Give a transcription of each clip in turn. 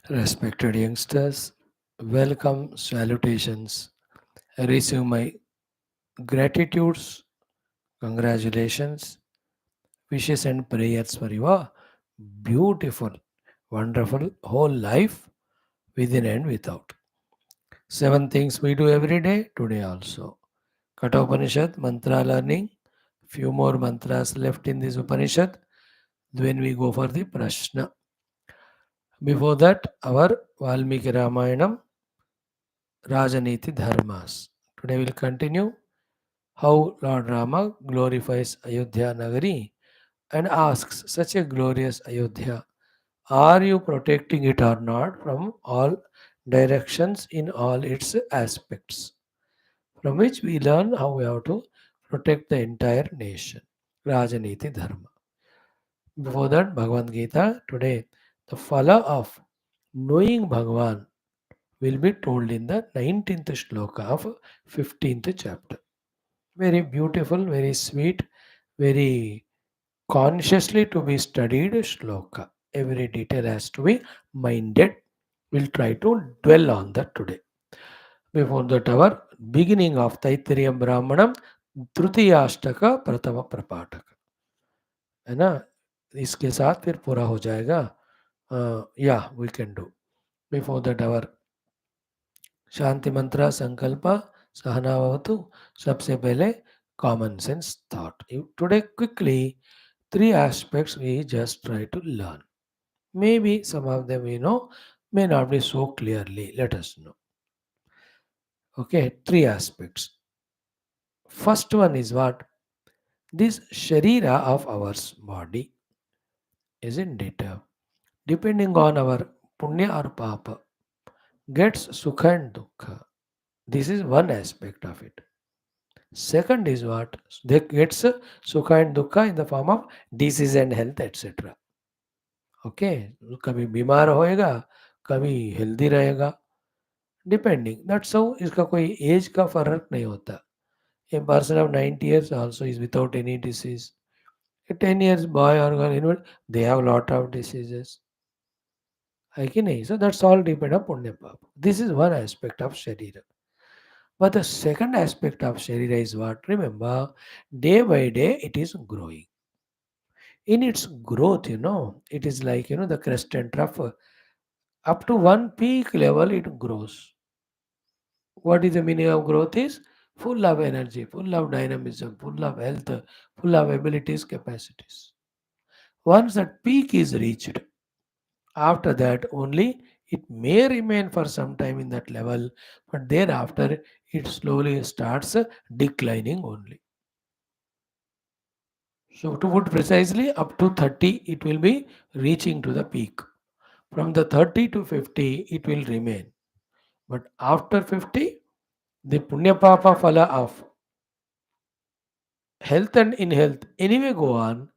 Respected youngsters, welcome, salutations. Receive my gratitudes, congratulations, wishes, and prayers for your beautiful, wonderful whole life within and without. Seven things we do every day, today also. Katha Upanishad, mantra learning, few more mantras left in this Upanishad. When we go for the Prashna. Before that, our Valmiki Ramayanam, Rajaniti Dharmas. Today we'll continue how Lord Rama glorifies Ayodhya Nagari and asks such a glorious Ayodhya, are you protecting it or not from all directions in all its aspects? From which we learn how we have to protect the entire nation. Rajaniti Dharma. Before that, Bhagavad Gita, today, the phala of knowing Bhagavan will be told in the 19th shloka of 15th chapter. Very beautiful, very sweet, very consciously to be studied shloka. Every detail has to be minded. We'll try to dwell on that today. Before that, our beginning of Taittiriya Brahmanam, Trutiyashtaka Pratama Prapataka. है ना? इसके साथ फिर पूरा हो जाएगा. या we can do before that our shanti mantra sankalp सहना भवतु. सबसे पहले common sense thought. Today quickly three aspects we just try to learn. Maybe some of them we know, may not be so clearly. Let us know. Okay, three aspects. First one is what? This sharira of our body, isn't it? Depending on our punya or papa, gets sukha and dukkha. This is one aspect of it. Second is what? They gets sukha and dukkha in the form of disease and health, etc. Okay. कभी बीमार होएगा, कभी healthy रहेगा, depending. That's how. इसका कोई as का फर्क नहीं होता. A person of 90 years also is without any disease. A 10 years boy or girl, they have lot of diseases. है कि नहीं? So that's all depend on punya papa. This is one aspect of sharira. But the second aspect of sharira is what? Remember, day by day it is growing. In its growth, it is like, the crest and trough. Up to one peak level, it grows. What is the meaning of growth is? Full of energy, full of dynamism, full of health, full of abilities, capacities. Once that peak is reached, after that only it may remain for some time in that level, but thereafter it slowly starts declining only. So to put precisely, up to 30 it will be reaching to the peak. From the 30 to 50 it will remain. But after 50, the punya papa phala of health and in health anyway go on.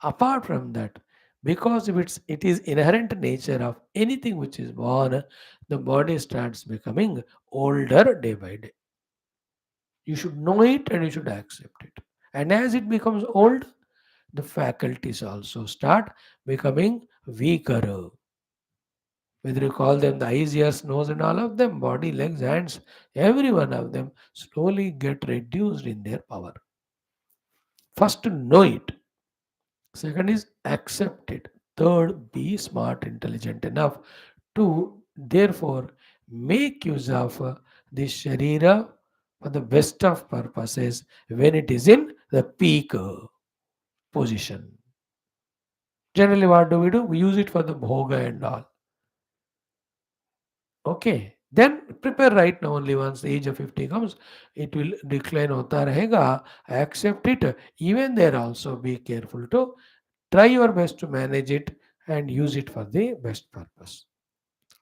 Apart from that, because it is inherent nature of anything which is born, the body starts becoming older day by day. You should know it and you should accept it. And as it becomes old, the faculties also start becoming weaker. Whether you call them the eyes, ears, nose, and all of them, body, legs, hands, every one of them slowly get reduced in their power. First, know it. Second is accept it. Third, be smart, intelligent enough to therefore make use of this sharira for the best of purposes when it is in the peak position. Generally, what do? We use it for the bhoga and all. Okay. Then prepare right now. Only once the age of 50 comes, it will decline hota rahega. Accept it. Even there also be careful to try your best to manage it and use it for the best purpose.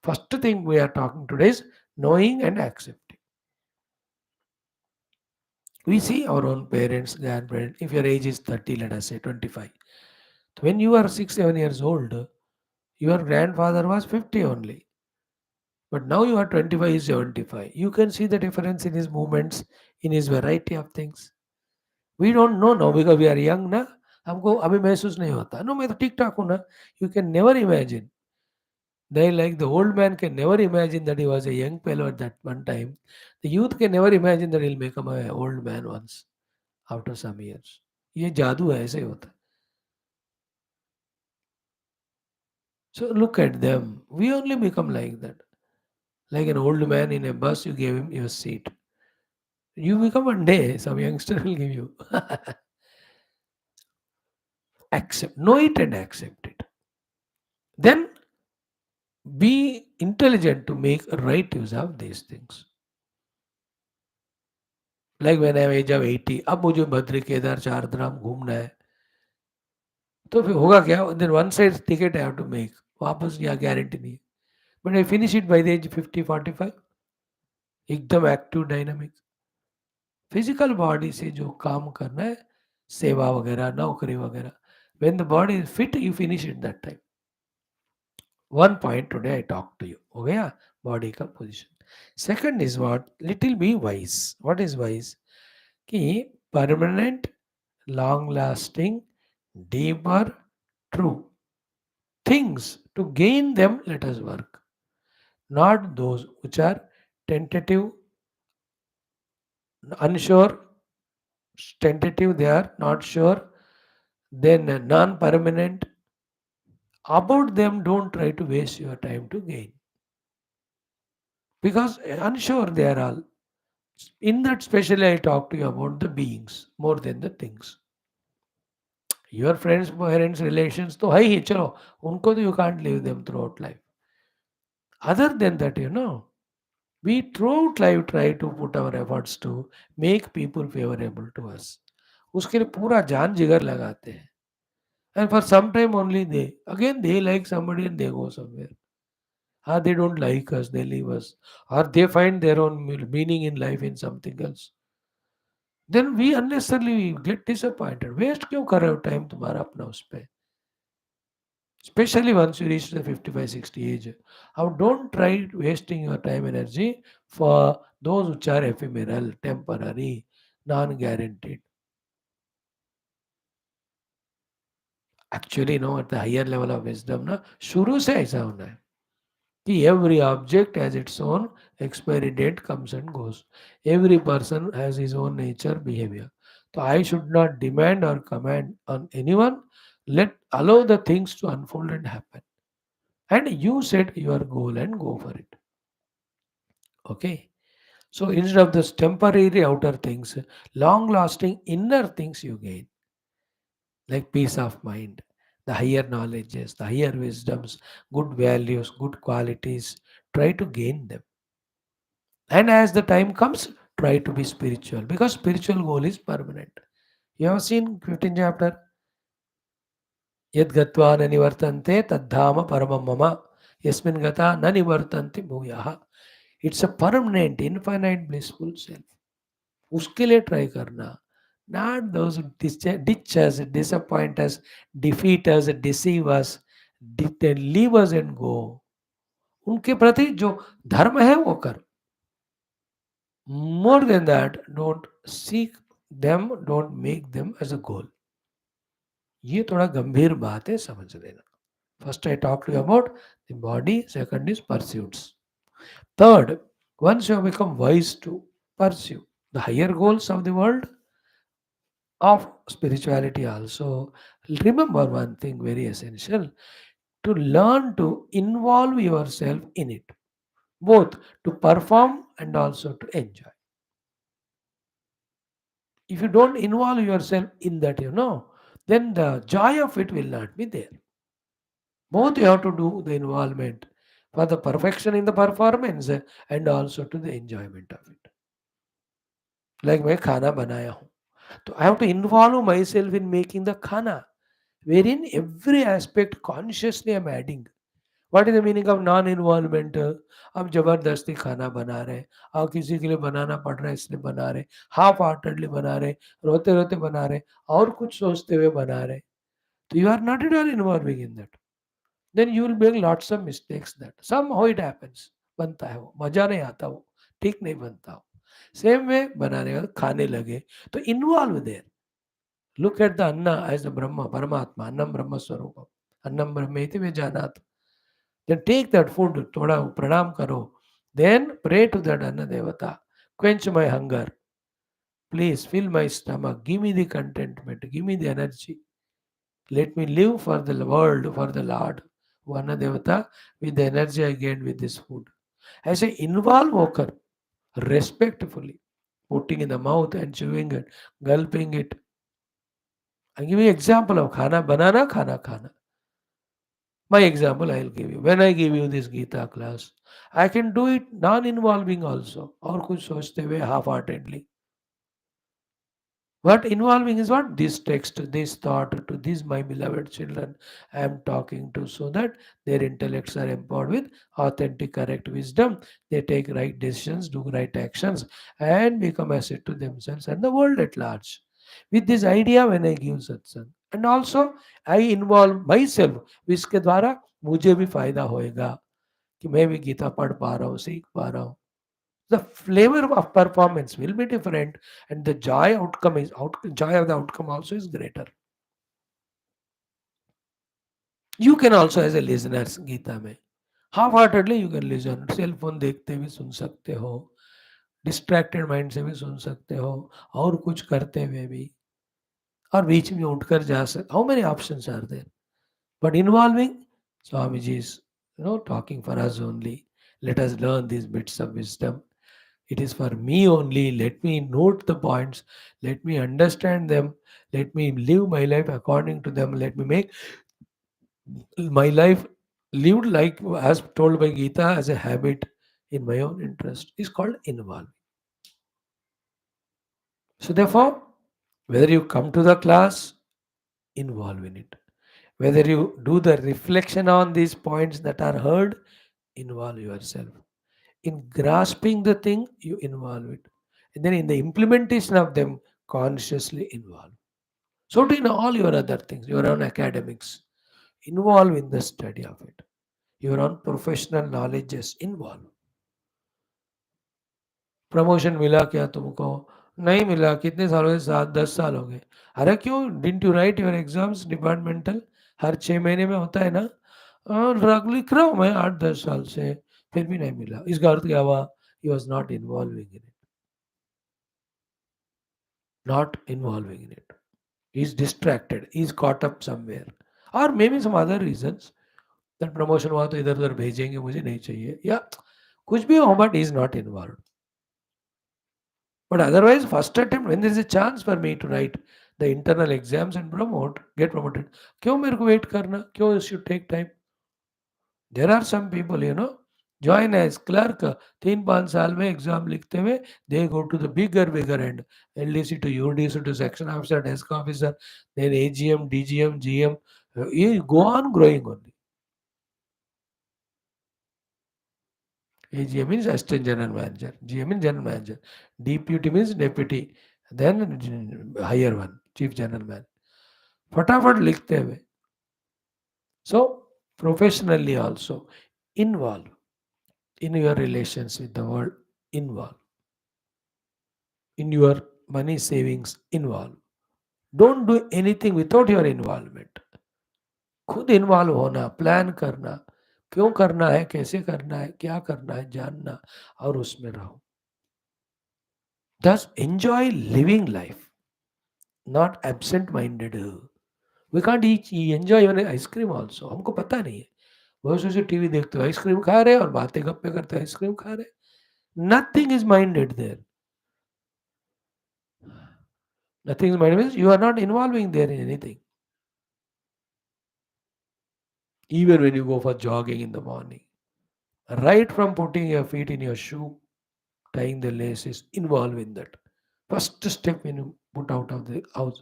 First thing we are talking today is knowing and accepting. We see our own parents, grandparents. If your age is 30, let us say 25. When you are 6, 7 years old, your grandfather was 50 only. But now you are 25, is 75. You can see the difference in his movements, in his variety of things. We don't know now because we are young ना. हमको अभी महसूस नहीं होता. No, मैं तो ठीक ठाक हूँ ना. You can never imagine. They like the old man can never imagine that he was a young fellow at that one time. The youth can never imagine that he'll become an old man once after some years. ये जादू है ऐसे ही होता है. So look at them. We only become like that. Like an old man in a bus, you gave him your seat. You become one day, some youngster will give you. Accept, know it and accept it. Then be intelligent to make right use of these things. Like when I'm age of 80, अब मुझे बद्री केदार चार धाम घूमना है तो फिर होगा क्या then one side ticket I have to make वापस यहाँ गारंटी नहीं है but I finish it by the age 50-45 एकदम एक्टिव डायनामिक फिजिकल बॉडी से जो काम करना है सेवा वगैरह नौकरी वगैरह when the body is fit you finish it that time one point today I talk to you हो गया बॉडी का position second is what little be wise what is wise कि permanent long lasting deeper true things to gain them let us work not those which are tentative unsure tentative they are not sure then non permanent about them don't try to waste your time to gain because unsure they are all in that specially I talk to you about the beings more than the things your friends parents relations तो है ही चलो उनको तो you can't leave them throughout life other than that we throughout life try to put our efforts to make people favorable to us उसके लिए पूरा जान जिगर लगाते हैं and for some time only they again they like somebody and they go somewhere they don't like us they leave us or they find their own meaning in life in something else then we unnecessarily get disappointed waste क्यों कर रहे हो time तुम्हारा अपना उस पे especially once you reach the 55-60 age. Now don't try wasting your time energy for those which are ephemeral, temporary, non-guaranteed. Actually, at the higher level of wisdom, शुरू से ऐसा होना है कि every object has its own expiry date comes and goes. Every person has his own nature, behavior. So I should not demand or command on anyone. Allow the things to unfold and happen. And you set your goal and go for it. Okay. So instead of this temporary outer things, long lasting inner things you gain, like peace of mind, the higher knowledges, the higher wisdoms, good values, good qualities, try to gain them. And as the time comes, try to be spiritual because spiritual goal is permanent. You have seen 15th chapter. Yad gatva na nivartante tadhama paramam mama yasmin gata na nivartanti bhuyaha. It's a permanent, infinite, blissful self. उसके लिए try करना not those who ditch us, disappoint us, defeat us, deceive us, leave us and go. उनके प्रति जो धर्म है वो कर. More than that, don't seek them, don't make them as a goal. ये थोड़ा गंभीर बात है समझ लेना. First I talked to you about the body, second is pursuits. Third, once you have become wise to pursue the higher goals of the world, of spirituality also, remember one thing very essential to learn to involve yourself in it, both to perform and also to enjoy. If you don't involve yourself in that, then the joy of it will not be there. Both you have to do the involvement for the perfection in the performance and also to the enjoyment of it. Like मैं खाना बनाया हूँ तो I have to involve myself in making the khana, wherein every aspect consciously I'm adding. What is the meaning of non-involvement? अब जबरदस्ती खाना बना रहे और किसी के लिए बनाना पड़ रहा है इसलिए बना रहे हाफ हार्टेडली बना रहे रोते रोते बना रहे और कुछ सोचते हुए बना रहे तो you are not at all involving in that then you will make lots of mistakes that somehow it happens बनता है वो मजा नहीं आता वो ठीक नहीं बनता वो सेम वे बनाने का खाने लगे तो involve their look at the अन्ना एज द ब्रह्म परमात्मा अन्नम ब्रह्म स्वरूपम अन्नम ब्रह्मेति वे जानात Then take that food, thoda pranam karo. Then pray to that Anna Devata. Quench my hunger. Please fill my stomach. Give me the contentment. Give me the energy. Let me live for the world, for the Lord. Anna Devata, with the energy I gained with this food. I say, involve okar respectfully, putting in the mouth and chewing it, gulping it. I give you example of khana banana, khana khana. My example I will give you. When I give you this Geetha class, I can do it non-involving also, और कुछ सोचते हुए half-heartedly. What involving is what? This text, this thought to these my beloved children I am talking to so that their intellects are empowered with authentic, correct wisdom. They take right decisions, do right actions, and become asset to themselves and the world at large. With this idea, when I give satsang, and also I involve myself, जिसके द्वारा मुझे भी फायदा होएगा कि मैं भी गीता पढ़ पा रहा हूँ, सीख पा रहा हूँ. The flavor of performance will be different and the joy of the outcome also is greater. You can also as a listener Gita में half heartedly you can listen. Cell phone देखते भी सुन सकते हो, डिस्ट्रैक्टेड माइंड से भी सुन सकते हो, और कुछ करते हुए भी, और बीच में उठकर जा सकते. How many options are there, but involving Swamiji is talking for us only. Let us learn these bits of wisdom. It is for me only. Let me note the points. Let me understand them. Let me live my life according to them. Let me make my life lived like as told by Gita as a habit in my own interest is called involve. So therefore, whether you come to the class, involve in it. Whether you do the reflection on these points that are heard, involve yourself. In grasping the thing, you involve it. And then in the implementation of them, consciously involve. So do in all your other things, your own academics, involve in the study of it. Your own professional knowledges, involve. Promotion मिला क्या तुमको? नहीं मिला. कितने साल हो गए? 7-10 साल हो गए. अरे क्यों? Didn't you write your exams departmental? हर 6 महीने में होता है ना. लिख रहा हूँ मैं 8-10 साल से, फिर भी नहीं मिला. इसका अर्थ क्या हुआ? He was not involving in it. Not involving in it. He's distracted. He's caught up somewhere. Or maybe some other reasons. That promotion हुआ तो इधर उधर भेजेंगे, मुझे नहीं चाहिए, या कुछ भी हो, but he's not involved. But otherwise, first attempt, when there is a chance for me to write the internal exams and get promoted, क्यों मेरे को wait करना? क्यों it should take time? There are some people, join as clerk, 3-5 साल में exam लिखते हुए, they go to the bigger end, LDC to UDC to section officer, desk officer, then AGM, DGM, GM, you go on growing only. AGM means assistant general manager, GM means general manager, deputy means deputy, then higher one, chief general manager. फटाफट लिखते हुए. So professionally also involve in your relations with the world, involve in your money savings, involve. Don't do anything without your involvement. खुद involve होना, plan करना, क्यों करना है, कैसे करना है, क्या करना है, जानना, और उसमें रहो. Thus enjoy living life, not absent minded. We can't enjoy even ice cream also. हमको पता नहीं है. बहुत से टीवी देखते हो, आइसक्रीम खा रहे हैं और बातें गप्पे करते हैं, आइसक्रीम खा रहे हैं. Nothing is minded there. Nothing is minded means you are not involving there in anything. Even when you go for jogging in the morning, right from putting your feet in your shoe, tying the laces, involved in that. First step when you put out of the house,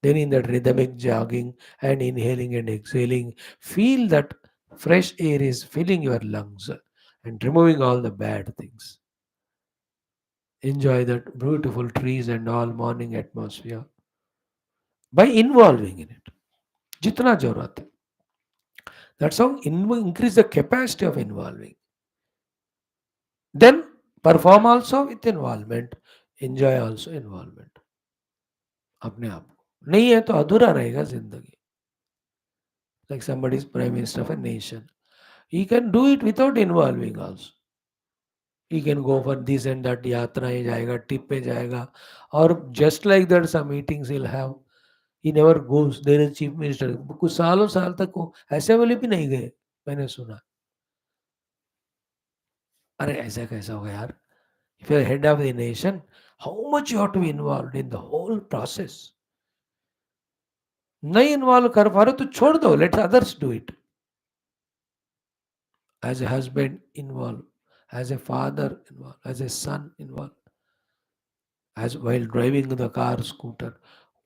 then in that rhythmic jogging and inhaling and exhaling, feel that fresh air is filling your lungs and removing all the bad things. Enjoy that beautiful trees and all morning atmosphere by involving in it. Jitna जरूरत है. That's how increase the capacity of involving. Then perform also with involvement. Enjoy also involvement. अपने आप को. नहीं है तो अधूरा रहेगा जिंदगी. Like somebody is prime minister of a nation. He can do it without involving also. He can go for this and that, यात्राएं जाएगा, trip पे जाएगा, और just like that some meetings he'll have. He never goes. There is chief minister. कुछ सालों साल तक वो असेंबली भी नहीं गए, मैंने सुना. अरे ऐसा कैसा होगा यार? If you are head of the nation, how much you have to be involved in the whole process. नहीं इन्वॉल्व कर पा रहे तो छोड़ दो, let others do it. As a husband involved, as a father involved, as a son involved, as while driving the car, scooter,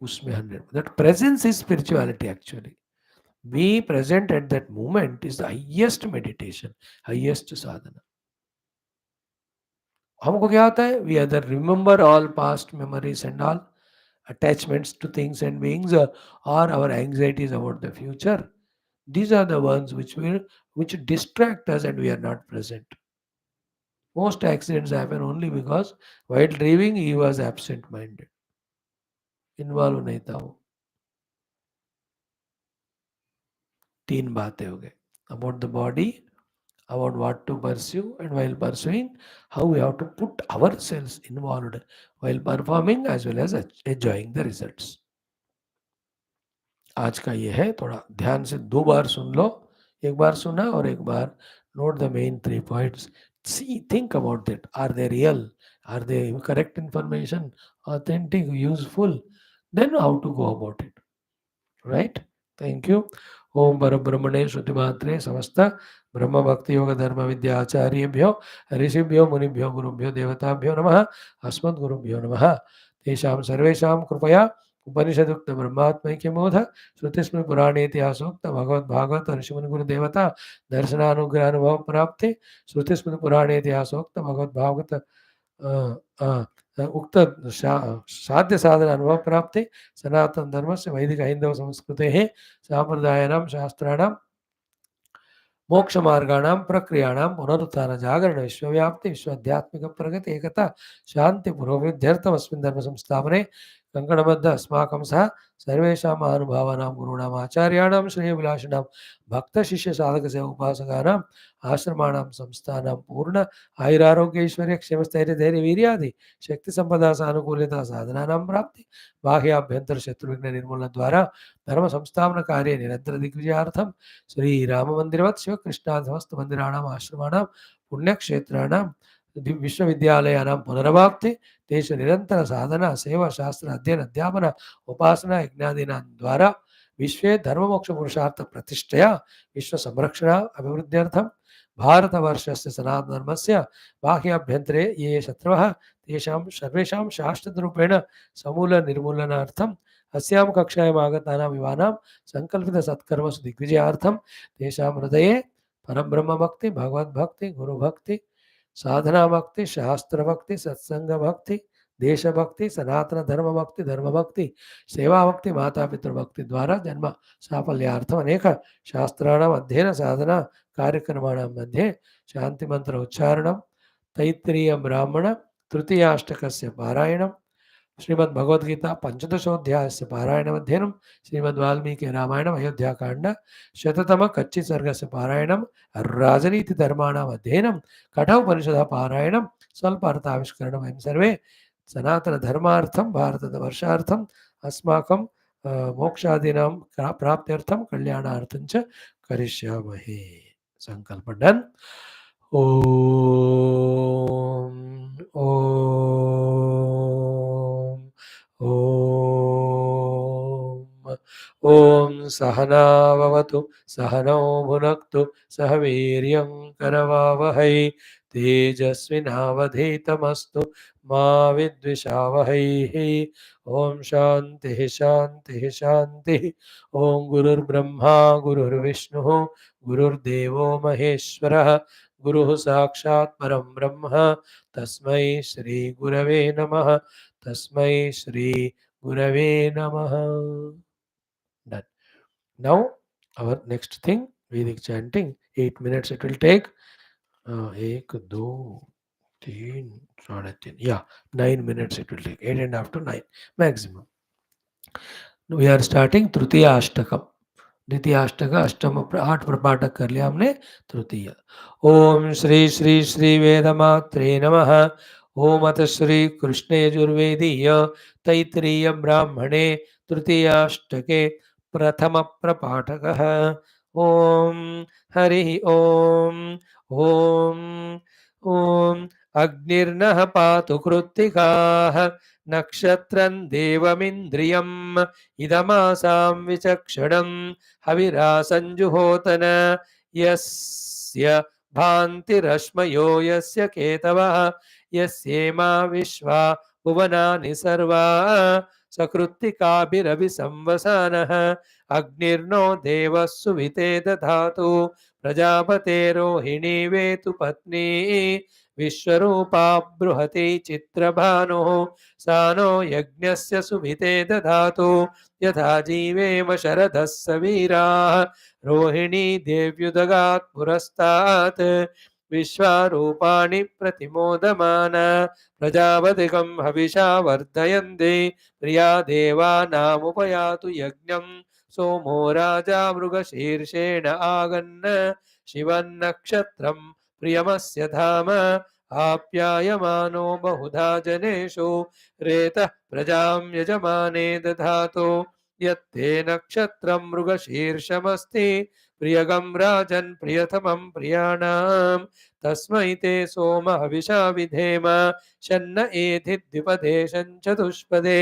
उसमें 100. That presence is spirituality actually. Be present at that moment is the highest meditation, highest sadhana. हमको क्या होता है? We either remember all past memories and all attachments to things and beings, or our anxieties about the future. These are the ones which distract us and we are not present. Most accidents happen only because while driving he was absent-minded. Involve नहीं था वो. तीन बातें हो गए. About the body, about what to pursue, and while pursuing, how we have to put ourselves involved while performing as well as enjoying the results. आज का ये है, थोड़ा ध्यान से 2 बार सुन लो. एक बार सुना और एक बार note the main 3 points. See, think about that. Are they real? Are they correct information? Authentic, useful? Then how to go about it. Right? Thank you. ओम परब्रह्मणे श्रुतिमात्रे समस्त ब्रह्म भक्ति योग धर्म विद्या आचार्येभ्यो ऋषिभ्यो मुनिभ्यो गुरुभ्यो देवताभ्यो नमः. अस्मद्गुरुभ्यो नमः. तेषां सर्वेषां कृपया उपनिषदुक्त ब्रह्मात्मैक्यमोध श्रुतिस्मृतिपुराणेतिहासोक्त भगवद्भागवत ऋषिमुनिगुरुदेवता दर्शनानुग्रहानुभव प्राप्ति श्रुतिस्मृतिपुराणेतिहासोक्त भगवद्भागवत उक्त साध्य साधन अनुभव प्राप्ति सनातन धर्म से वैदिक हिंदव संस्कृते सांप्रदायानां शास्त्राणां मोक्ष मार्गाणां प्रक्रियाणां पुनरुत्थान जागरण विश्वव्याप्ति विश्वाध्यात्मिक प्रगति एकता शांति पुरोभिवृद्ध्यर्थम अस्मिन् धर्म संस्थापने कंकणबद्ध अस्माकं सह सर्वेषां महानुभावानां गुरूणां आचार्याणां श्रेयभिलाषिणां भक्त शिष्य साधक से उपासकानां आश्रमाणां संस्थानां पूर्ण आयुरारोग्य ऐश्वर्य क्षेम स्थैर्य धैर्य वीर्यादि शक्ति संपदा सानुकूलता साधनानां प्राप्ति बाह्याभ्यंतर शत्रु विघ्न निर्मूलन द्वारा धर्म संस्थापन कार्य निरंतर दिग्विजयार्थम श्री राम मंदिरवत् शिव कृष्णादि समस्त मंदिराणाम् आश्रमाणां पुण्यक्षेत्राणां विश्वविद्यालयानां पुनरवाप्ति तेषु निरंतर साधना सेवा शास्त्र अध्ययन अध्यापन उपासना यज्ञादीनां द्वारा विश्वे धर्ममोक्ष पुरुषार्थ प्रतिष्ठया विश्व संरक्षण अभिवृद्ध्यर्थं भारतवर्षस्य सनातनधर्मस्य बाह्याभ्यन्तरे ये शत्रवः तेषां सर्वेषां शाश्वतरूपेण समूलनिर्मूलनार्थम् अस्यां कक्षायाम् आगतानां युवानां संकल्पितसत्कर्मसु दिग्विजयार्थं तेषां हृदये परब्रह्मभक्ति भगवद्भक्ति गुरुभक्ति साधना भक्ति शास्त्र भक्ति सत्संग भक्ति देशभक्ति सनातन धर्म भक्ति धर्म भक्ति सेवा भक्ति माता पितृ भक्ति द्वारा जन्म साफल्यार्थम अनेक शास्त्राणाम अध्ययन साधना कार्यक्रमाणां मध्ये शांति मंत्र उच्चारणं तैत्तिरीय ब्राह्मण तृतीयाष्टकस्य पारायणं श्रीमद् भगवद्गीता पंचदशोऽध्यायस्य पारायणमध्ययनं श्रीमद् वाल्मीकि रामायणम् अयोध्याकाण्ड शततम कच्चित् सर्गस्य पारायणं राजनीतिधर्माणाम् अध्ययनं कठोपनिषदः पारायणं स्वल्प अर्थाविष्करणं वयं सर्वे सनातनधर्मार्थं भारतवर्षार्थम् अस्माकं मोक्षादीनां प्राप्त्यर्थं कल्याणार्थं च करिष्यामहे. संकल्प डन. ओम ओम ओम ओम सहनाववतु सहनौ भुनक्तु सह वीर्यं करवावहै तेजस्विनावधीतमस्तु मा विद्विषावहैः. ओम शांतिः शांतिः शांतिः. ओम गुरुर्ब्रह्मा गुरुर्विष्णुः गुरुर्देवो महेश्वरः गुरुः साक्षात् परं ब्रह्म तस्मै श्री गुरवे नमः. तस्मै श्री गुरवे नमः. Done. Now our next thing, Vedic chanting. 8 minutes it will take. 1, 2, 3, 3. Yeah, 9 minutes it will take. 8.5 to 9 maximum. We are starting Tritiya Ashtakam. द्वितीयाष्टक अष्टम 8 प्रपाठक कर लिया हमने। तृतीय ओम श्री श्री श्री वेदमात्रे नमः। ओम अथ श्री कृष्ण यजुर्वेदीय तैत्तिरीय ब्राह्मणे तृतीयाष्टके प्रथम प्रपाठकः। ओम हरि ओम। ओम ओम अग्निर्नः पातु कृत्तिकाः नक्षत्रं देवमिन्द्रियम् इदमासां विचक्षणं हविरासञ्जुहोतन यस्य भान्तिरश्मयो यस्य केतवः यस्येमा विश्वा भुवनानि सर्वा सकृत्तिकाभिरभिसंवसानः अग्निर्नो देवः सुविते दधातु प्रजापतेरोहिणी वेतु पत्नी विश्वरूपा बृहती चित्रभानुः सा नो यज्ञस्य सुविते दधातु यथा जीवेम शरदः सवीराः रोहिणी देव्युदगात् पुरस्तात् विश्वारूपाणि प्रतिमोदमान प्रजापतिकं हविषा वर्धयन्ति प्रिया देवानामुपयातु यज्ञं सोमो राजा मृगशीर्षेण आगन्न शिवन्नक्षत्रं प्रियमस्य धाम आप्यायमानो बहुधा जनेषु रेतः प्रजां यजमाने दधातु यत्ते नक्षत्रं मृगशीर्षमस्ति प्रियगं राजन् प्रियतमं प्रियाणां तस्मै ते सोम हविषा विधेम शन्न एधि द्विपदे चतुष्पदे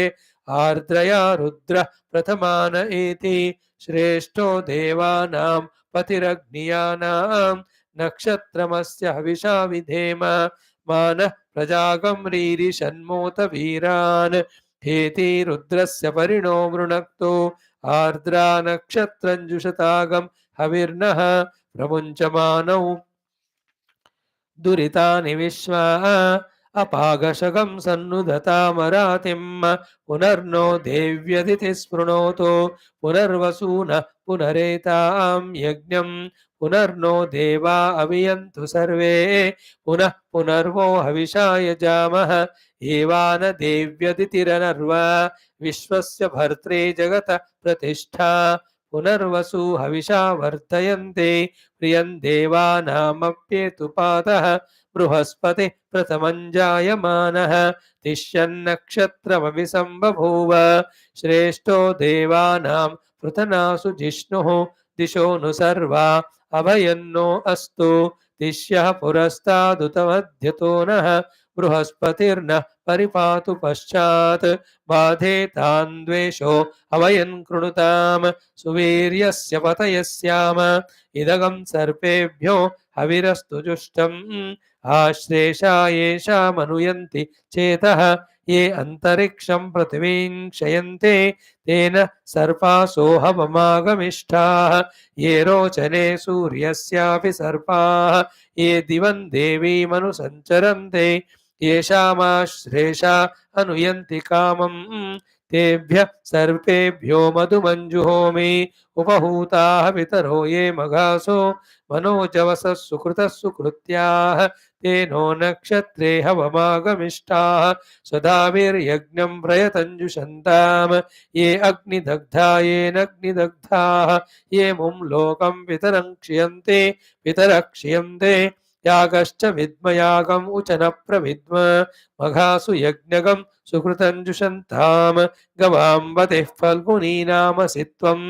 आर्द्रया रुद्र प्रथमान एति श्रेष्ठो देवानां पतिरग्नियानां नक्षत्रमस्य हविषा विधेम मानः प्रजागं रीरिषन्मोत वीरान् हेति रुद्रस्य परिणो वृणक्तो आर्द्रा नक्षत्रञ्जुषतागं हविर्नः प्रमुञ्चमानौ दुरितानि विश्वा अपागशगं सन्नुदतामरातिं पुनर्नो देव्यदिति स्पृणोतो पुनर्वसून पुनरेतां यज्ञं पुनर्नो देवा अवियन्तु सर्वे पुनः पुनर्वो हविषा यजामः एवान देव्यदितिरनर्व विश्वस्य भर्त्रे जगत प्रतिष्ठा पुनर्वसु हविषा वर्तयन्ते प्रियं देवानामप्येतु पातः बृहस्पति प्रथमं जायमानः तिष्यन्नक्षत्रमभिसम्बभूव श्रेष्ठो देवानां पृतनासु जिष्णुः दिशो नु सर्वा अभयन्नो अस्तु तिष्यः पुरस्तादुतमध्यतो नः बृहस्पतिर्न परिपातु पश्चात् बाधेतान् द्वेषो अवयन् कृणुताम् सुवीर्यस्य पतयस्याम इदगं सर्पेभ्यो हविरस्तु जुष्टम् आश्लेषा येषामनुयन्ति चेतः ये अन्तरिक्षं पृथिवीं क्षयन्ते तेन सर्पासो हवमागमिष्ठाः ये रोचने सूर्यस्यापि सर्पाः ये दिवं देवीमनुसञ्चरन्ते येषामाश्लेषा अनुयन्ति कामम् तेभ्यः सर्पेभ्यो मधुमञ्जुहोमि उपहूताः पितरो ये मघासो मनोजवसः सुकृतः सुकृत्याः तेनो नक्षत्रे हवमागमिष्ठाः स्वधाभिर्यज्ञं प्रयतञ्जुषन्ताम् ये अग्निदग्धा येनग्निदग्धाः ये मुं लोकं पितरं क्षियन्ते पितरः क्षियन्ते यागश्च विद्मयागम् उच न प्रविद्म मघासु यज्ञगं सुकृतञ्जुषन्ताम् गवाम्बतिः फल्गुनी नामसि त्वं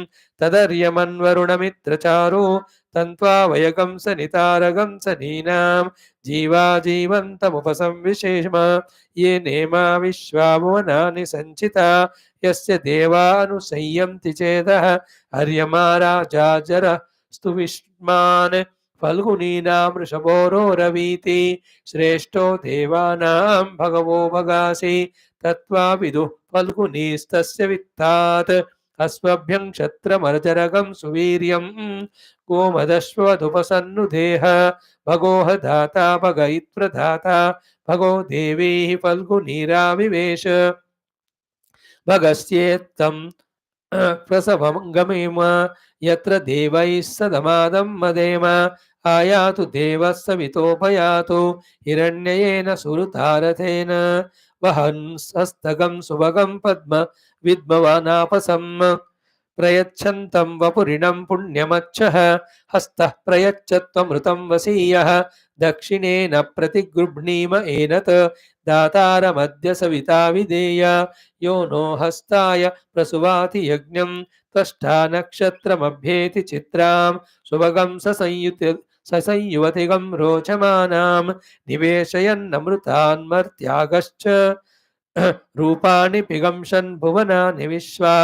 तदर्यमन्वरुणमित्रचारो तन्त्वा वयगं सनितारगं सनीनां जीवा जीवन्तमुपसंविशेषम ये नेमा विश्वाभुवनानि सञ्चिता यस्य देवानुसंयन्ति चेदः अर्यमा राजा जरस्तु विष्मान् फल्गुनीनां वृषभोरोरवीति श्रेष्ठो देवानां भगवो भगासि तत्त्वा विदुः फल्गुनीस्तस्य वित्तात् अस्मभ्यं क्षत्रमर्जरगं सुवीर्यं गोमदश्वदुपसन्नुदेह भगोह दाता भगयित्प्रदाता भगो देवीः फल्गुनीराविवेश भगस्येत्तं प्रसवं गमेम यत्र देवैः सदमादं मदेम आयातु देवः सवितोपयातु हिरण्ययेन सुरतारथेन वहन् हस्तगं सुभगं पद्म विद्मवानापसम् प्रयच्छन्तं वपुरिणं पुण्यमच्छः हस्तः प्रयच्छत्वमृतं वसीयः दक्षिणेन प्रतिगृह्णीम एनत् दातारमद्य सविता विधेय यो नो हस्ताय प्रसुवाति यज्ञं त्वष्टा नक्षत्रमभ्येति चित्रां सुभगं ससंयुवतिगं रोचमानां निवेशयन्नमृतान्मर्त्यागश्च रूपाणि पिगंशन् भुवनानि विश्वा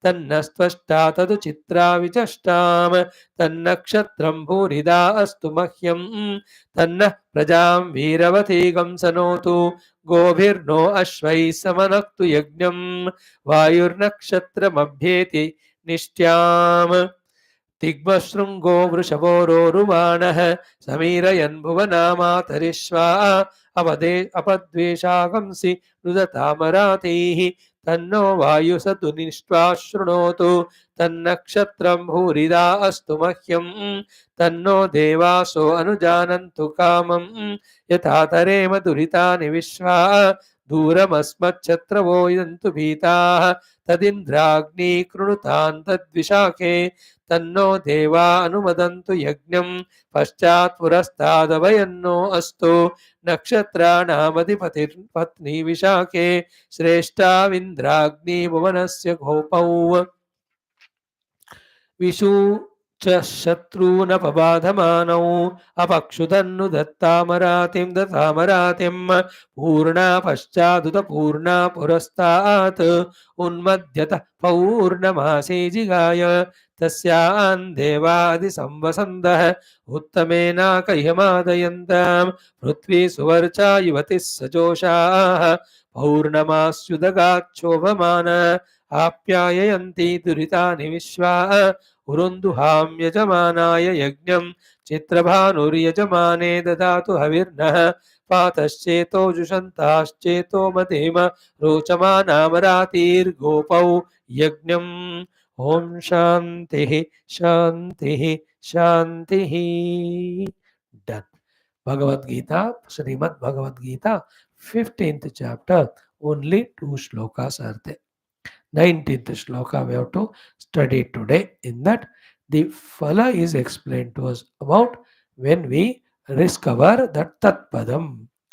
तन्नस्त्वष्टा तदु चित्रा विचष्टाम तन्नक्षत्रं भूरिदा अस्तु मह्यं तन्नः प्रजां वीरवतीगं सनोतु गोभिर्नो अश्वैः समनक्तु यज्ञं वायुर्नक्षत्रमभ्येति निष्ट्याम् दिग्मशृङ्गो वृषभोरोरुवाणः समीरयन् भुवनामातरिष्वा अपद्वेषागंसि रुदतामरातैः तन्नो वायुसतु निष्ट्वा शृणोतु तन्नक्षत्रं भूरिदा अस्तु मह्यं तन्नो देवासो अनुजानन्तु कामं यथा तरेम दुरितानि विश्वा दूरमस्मच्छत्रवो यन्तु भीताः तदिन्द्राग्नी कृणुतान् तद्विशाखे तन्नो देवा अनुमदन्तु यज्ञं पश्चात् पुरस्तादभयन्नो अस्तु नक्षत्राणामधिपतिर्पत्नी विशाखे श्रेष्ठाविन्द्राग्नि भुवनस्य गोपौ विषु च शत्रूनपबाधमानौ अपक्षुतन्नु दत्तामरातिं पूर्णा पश्चादुत पूर्णा पुरस्तात् उन्मद्यतः पौर्णमासे जिगाय तस्यान् देवादिसंवसन्तः उत्तमेनाकह्यमादयन्तां पृथ्वी सुवर्चा युवतिः सजोषाः पौर्णमास्युदगाच्छोभमान आप्याययन्ति दुरितानि विश्वा उरुन्दुहां यजमानाय यज्ञं चित्रभानुर्यजमाने ददातु हविर्नः पातश्चेतो जुषन्ताश्चेतो मतेम रोचमानामरातिर्गोपौ यज्ञम् Om shanti shanti shanti done Bhagavad Gita Shrimad Bhagavad Gita 15th chapter only 2 shlokas are there 19th shloka we have to study today in that the phala is explained to us about when we discover that tatpadam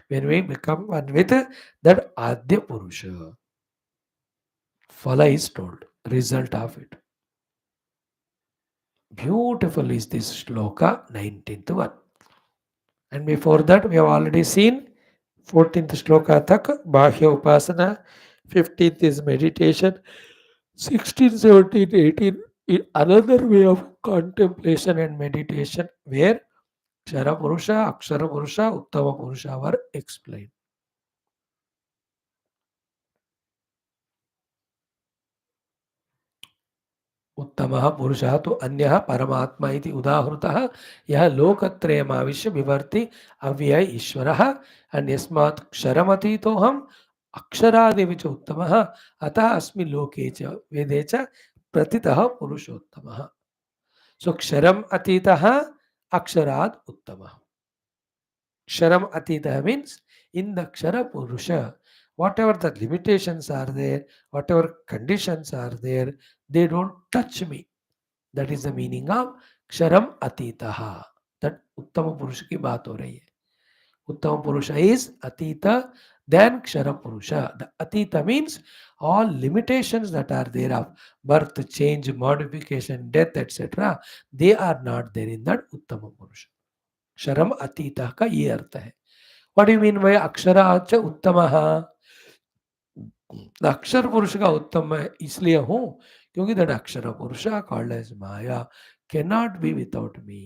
when we become one with that adya purusha phala is told result of it beautiful is this shloka 19th one and before that we have already seen 14th shloka tak bahya upasana 15th is meditation 16, 17, 18 in another way of contemplation and meditation where Kshara Purusha, Akshara Purusha, Uttama Purusha were explained. उत्तमः पुरुषः तो अन्यः परमात्मा इति उदाहृतः यः लोकत्रयमाविश्य विवर्ति अव्यय ईश्वरः अन्यस्मात् क्षरमतीतोऽहम् अक्षरादिविच उत्तमः अतः अस्मिन् लोके च वेदे च प्रतितः पुरुषोत्तमः सो क्षरम अतीतः अक्षरात् उत्तमः Ksharam Atita means in the Kshara Purusha, whatever the limitations are there, whatever conditions are there, they don't touch me. That is the meaning of Ksharam Atitaha. That Uttama Purusha ki baat ho rahi hai. Uttama Purusha is Atita, then Kshara Purusha. The Atita means all limitations that are there of birth, change, modification, death, etc. They are not there in that Uttama Purusha. क्षरम अतीत का ये अर्थ है what you mean by अक्षराच उत्तम अक्षर पुरुष का उत्तम है इसलिए हूं क्योंकि that Akshara Purusha called as maya can not be without me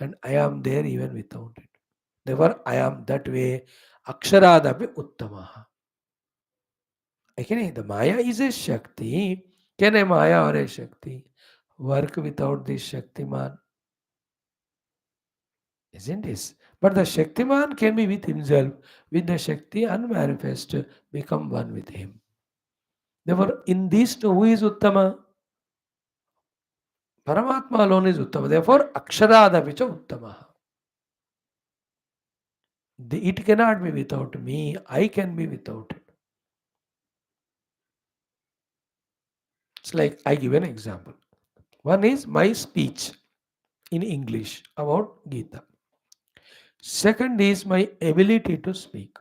and I am there even without it there I am that way अक्षरादपि उत्तम again the maya is a shakti can a maya or a shakti work without this shaktiman isn't it? But the Shaktiman can be with himself, with the Shakti unmanifest, become one with him. Therefore, in these two, who is Uttama? Paramatma alone is Uttama. Therefore, Aksharadapicha Uttama. It cannot be without me. I can be without it. It's like I give an example. One is my speech in English about Geetha. Second is my ability to speak.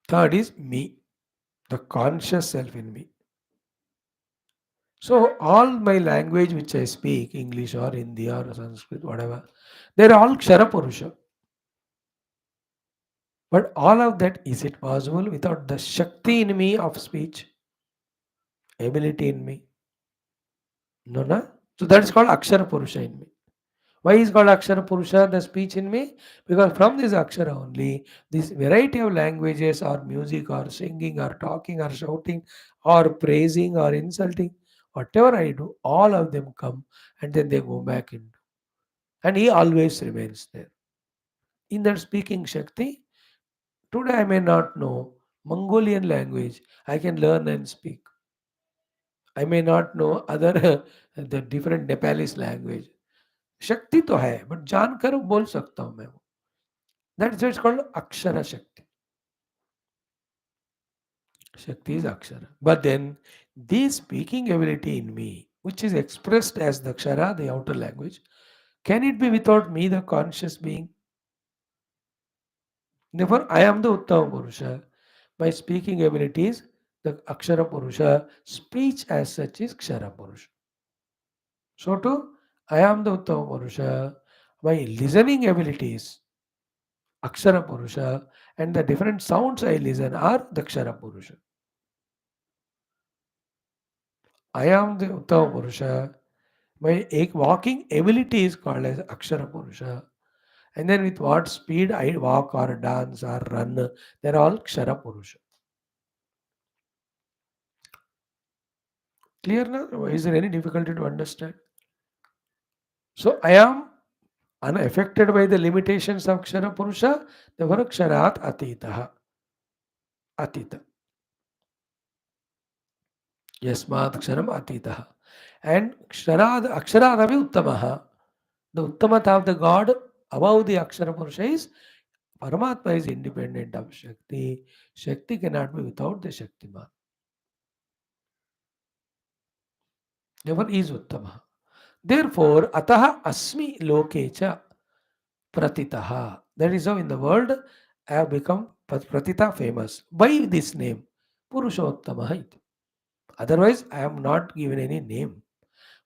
Third is me, the conscious self in me. So all my language which I speak, English or Hindi or Sanskrit, whatever, they're all Kshara Purusha. But all of that, is it possible without the Shakti in me of speech, ability in me? No, no. So that is called Akshara Purusha in me. Why is called Akshara Purusha, the speech in me? Because from this Akshara only, this variety of languages or music or singing or talking or shouting or praising or insulting, whatever I do, all of them come and then they go back in. And he always remains there. In that speaking Shakti, today I may not know Mongolian language, I can learn and speak. I may not know other the different Nepalese language. शक्ति तो है but जानकर बोल सकता हूं मैं वो. That's why it's called Akshara Shakti. Shakti is Akshara. But then, this speaking ability in me, which is expressed as the Akshara, the outer language, can it be without me, the conscious being? Therefore, I am the Uttama Purusha. My speaking ability is the Akshara Purusha. Speech as such is Kshara Purusha. So too, I am the Uttama Purusha. My listening abilities, Akshara Purusha, and the different sounds I listen are the Kshara Purusha. I am the Uttama Purusha. My walking ability is called as Akshara Purusha. And then with what speed I walk or dance or run, they're all Kshara Purusha. Clear now? Is there any difficulty to understand? So I am unaffected by the limitations of Kshara Purusha, therefore Ksharat Atitaha. Atita. Yasmat Ksharam Atitaha. And Aksharaadavi Uttamaha. The Uttamata of the God above the Akshara Purusha is Paramatma is independent of Shakti. Shakti cannot be without the Shaktiman. Therefore, he is Uttama. Therefore, Ataha Asmi Lokecha Pratitaha. That is how in the world I have become Pratita famous by this name, Purushottama. Otherwise, I am not given any name,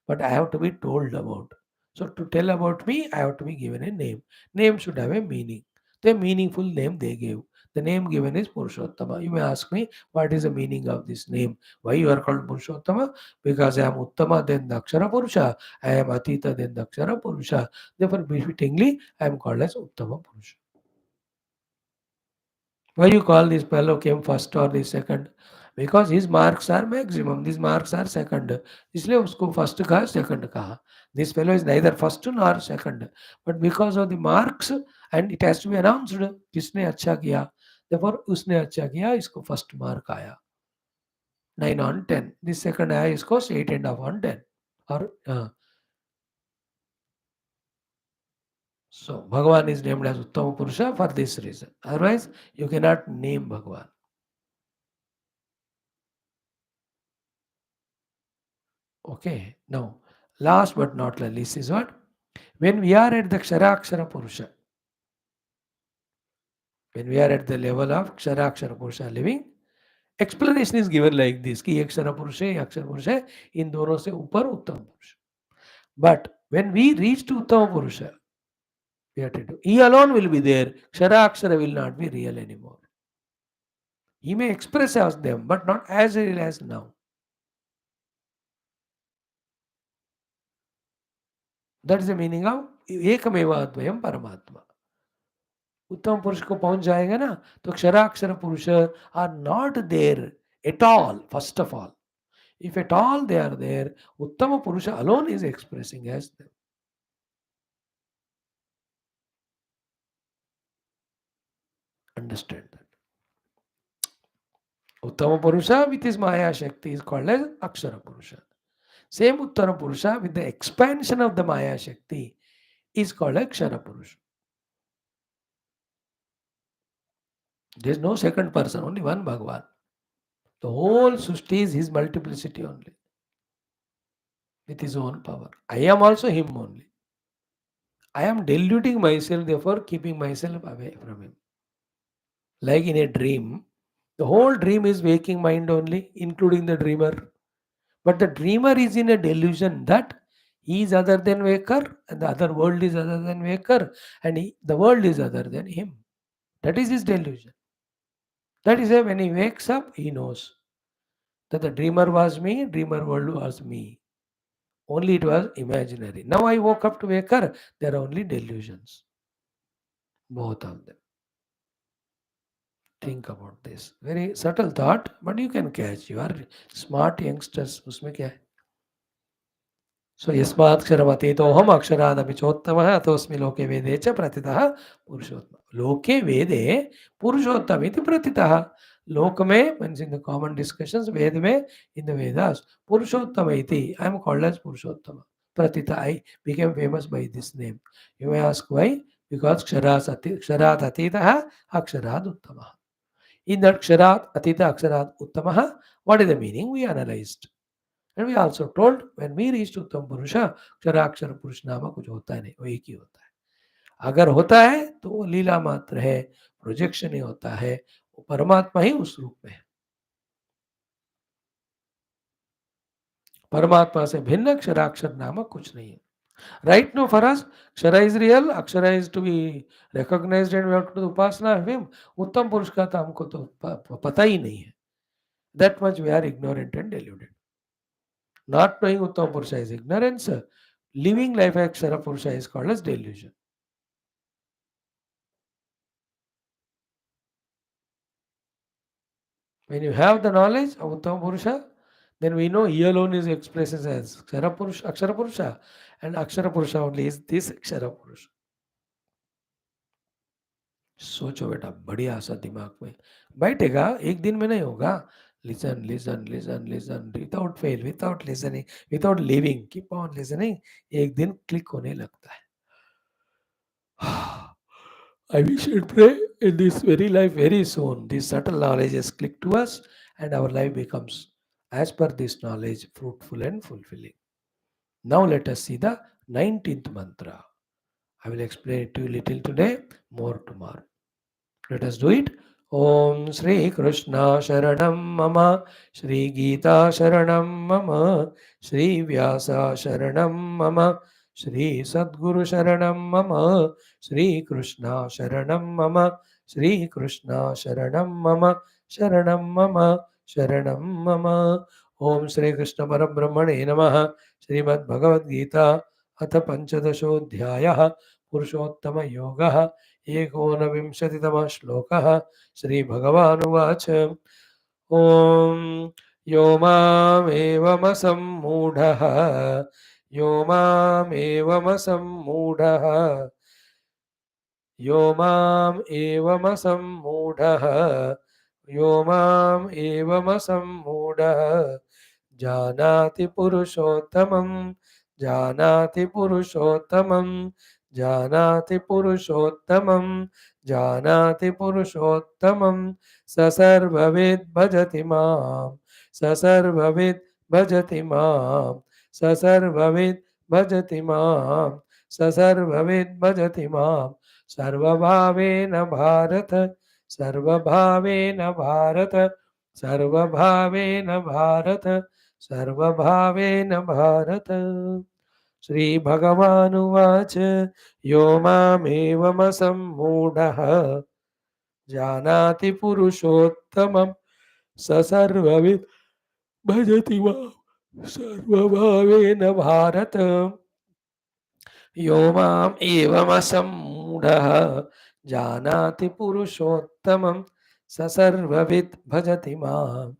but I have to be told about. So, to tell about me, I have to be given a name. Name should have a meaning. The meaningful name they gave. The name given is Purushottama. You may ask me, what is the meaning of this name? Why you are called Purushottama? Because I am Uttama, then Dakshara Purusha. I am Atita, then Dakshara Purusha. Therefore, befittingly, I am called as Uttama Purusha. Why you call this fellow came first or the second? Because his marks are maximum, these marks are second. इसलिए उसको first कहा second कहा. This fellow is neither first nor second, but because of the marks and it has to be announced किसने अच्छा किया, therefore उसने अच्छा किया इसको first mark आया 9 on 10. This second आया इसको 8.5 on 10 और so Bhagavan is named as Uttama Purusha for this reason. Otherwise you cannot name Bhagavan. Okay, now last but not least is what? When we are at the Ksharakshara Purusha, when we are at the level of Ksharakshara Purusha living, explanation is given like this कि ये अक्षर पुरुष है ये अक्षर पुरुष है इन दोनों से ऊपर उत्तम पुरुष. But when we reach to Uttama Purusha, we have to do. He alone will be there. Ksharakshara will not be real anymore. He may express as them, but not as real as now. That is the meaning of Ekameva Advayam Paramatma. उत्तम पुरुष को पहुंच जाएगा ना तो अक्षराक्षर पुरुष are not there at all first of all if at all they are there uttama purusha alone is expressing as them. Understand that uttama purusha with his maya shakti is called as akshara purusha. Same uttara purusha with the expansion of the maya shakti is called as kshara purusha. There is no second person, only one Bhagavan. The whole Sushti is his multiplicity only, with his own power. I am also him only. I am deluding myself, therefore keeping myself away from him. Like in a dream, the whole dream is waking mind only, including the dreamer. But the dreamer is in a delusion that he is other than waker, and the other world is other than waker, and the world is other than him. That is his delusion. That is why when he wakes up, he knows that the dreamer was me, dreamer world was me. Only it was imaginary. Now I woke up to waker, there are only delusions. Both of them. Think about this. Very subtle thought, but you can catch. You are smart youngsters. उसमें क्या है? So यस्माक्षरमतीतोऽहम् अक्षरादपि चोत्तमः अतोऽस्मि लोके वेदे च प्रतितः पुरुषोत्तम. लोके वेदे पुरुषोत्तम इति प्रतितः. लोक में means in the common discussions, ved में in the Vedas, Purushottam iti. I am called as Purushottama. Pratita, I became famous by this name. You may ask why? Because ksharat atitah aksharat uttama. In that ksharat atita aksharat uttama, what is the meaning? We analyzed. And we also told when we reach उत्तम पुरुष अक्षराक्षर पुरुष नामा कुछ होता है नहीं, वो एक ही होता है. अगर होता है तो वो लीला मात्र है, प्रोजेक्शन ही होता है, वो परमात्मा ही उस रूप में है. परमात्मा से भिन्न अक्षराक्षर नामक कुछ नहीं है. Right now for us, Kshara is real, Akshara is to be recognized and we have to do upasana of him. उत्तम पुरुष का तो हमको तो पता ही नहीं है. That much we are ignorant and deluded. Not knowing Uttama Purusha is ignorance. Living life as Kshara Purusha is called as delusion. When you have the knowledge of Uttama Purusha, then we know he alone is expressed as Kshara Purusha, Akshara Purusha, and Akshara Purusha only is this Kshara Purusha. सोचो बेटा, बढ़िया सा दिमाग में बैठेगा, एक दिन में नहीं होगा. Listen listen listen listen without fail, without listening, without leaving, keep on listening. एक दिन क्लिक होने लगता है. I wish and pray in this very life very soon. These subtle knowledges click to us and our life becomes, as per this knowledge, fruitful and fulfilling. Now let us see the 19th mantra. I will explain it to you little today, more tomorrow. Let us do it. Om Sri Krishna Sharanam Mama, Sri Geetha Sharanam Mama, Sri Vyasa Sharanam Mama, Sri Sadguru Sharanam Mama, Sri Krishna Sharanam Mama, Sri Krishna Sharanam Mama, Sharanam Mama, Sharanam Mama. Om Sri Krishna Parabrahmane Namaha, Srimad Bhagavad Gita, Atha Panchadashodhyayah, Purushottama Yogaha, एकोनविंशतितमः श्लोकः. श्रीभगवानुवाच ॐ यो मामेवमसम्मूढः यो मामेवमसम्मूढः यो माम् एवमसम्मूढः यो माम् एवमसम्मूढः जानाति पुरुषोत्तमं जानाति पुरुषोत्तमं जानाति पुरुषोत्तमं जानाति पुरुषोत्तमं स सर्वविद् भजति मां स सर्वविद् भजति मां स सर्वविद् भजति मां स सर्वविद् भजति मां सर्वभावेन भारत सर्वभावेन भारत सर्वभावेन भारत सर्वभावेन भारत. श्रीभगवानुवाच यो मामेवमसम्मूढः जानाति पुरुषोत्तमं स सर्वविद् भजति मां सर्वभावेन भारत. यो मामेवमसम्मूढः जानाति पुरुषोत्तमं स सर्वविद् भजति मां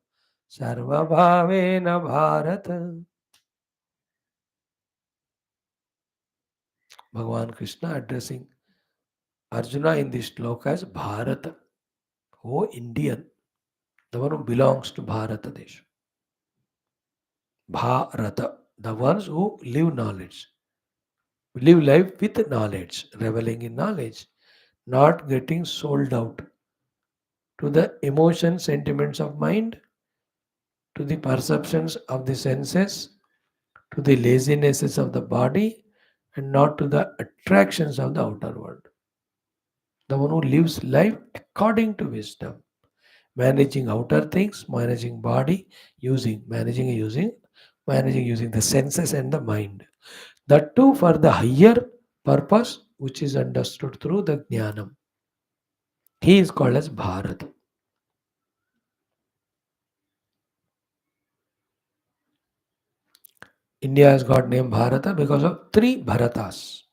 सर्वभावेन Bharat. Bhagavan Krishna addressing Arjuna in this shloka as Bharata, oh Indian, the one who belongs to Bharata Desh. Bharata, the ones who live knowledge, live life with knowledge, reveling in knowledge, not getting sold out to the emotion, sentiments of mind, to the perceptions of the senses, to the lazinesses of the body, and not to the attractions of the outer world. The one who lives life according to wisdom, managing outer things, managing body, managing using the senses and the mind. That too for the higher purpose which is understood through the jnanam. He is called as Bharat. India has got name Bharata because of three Bharatas.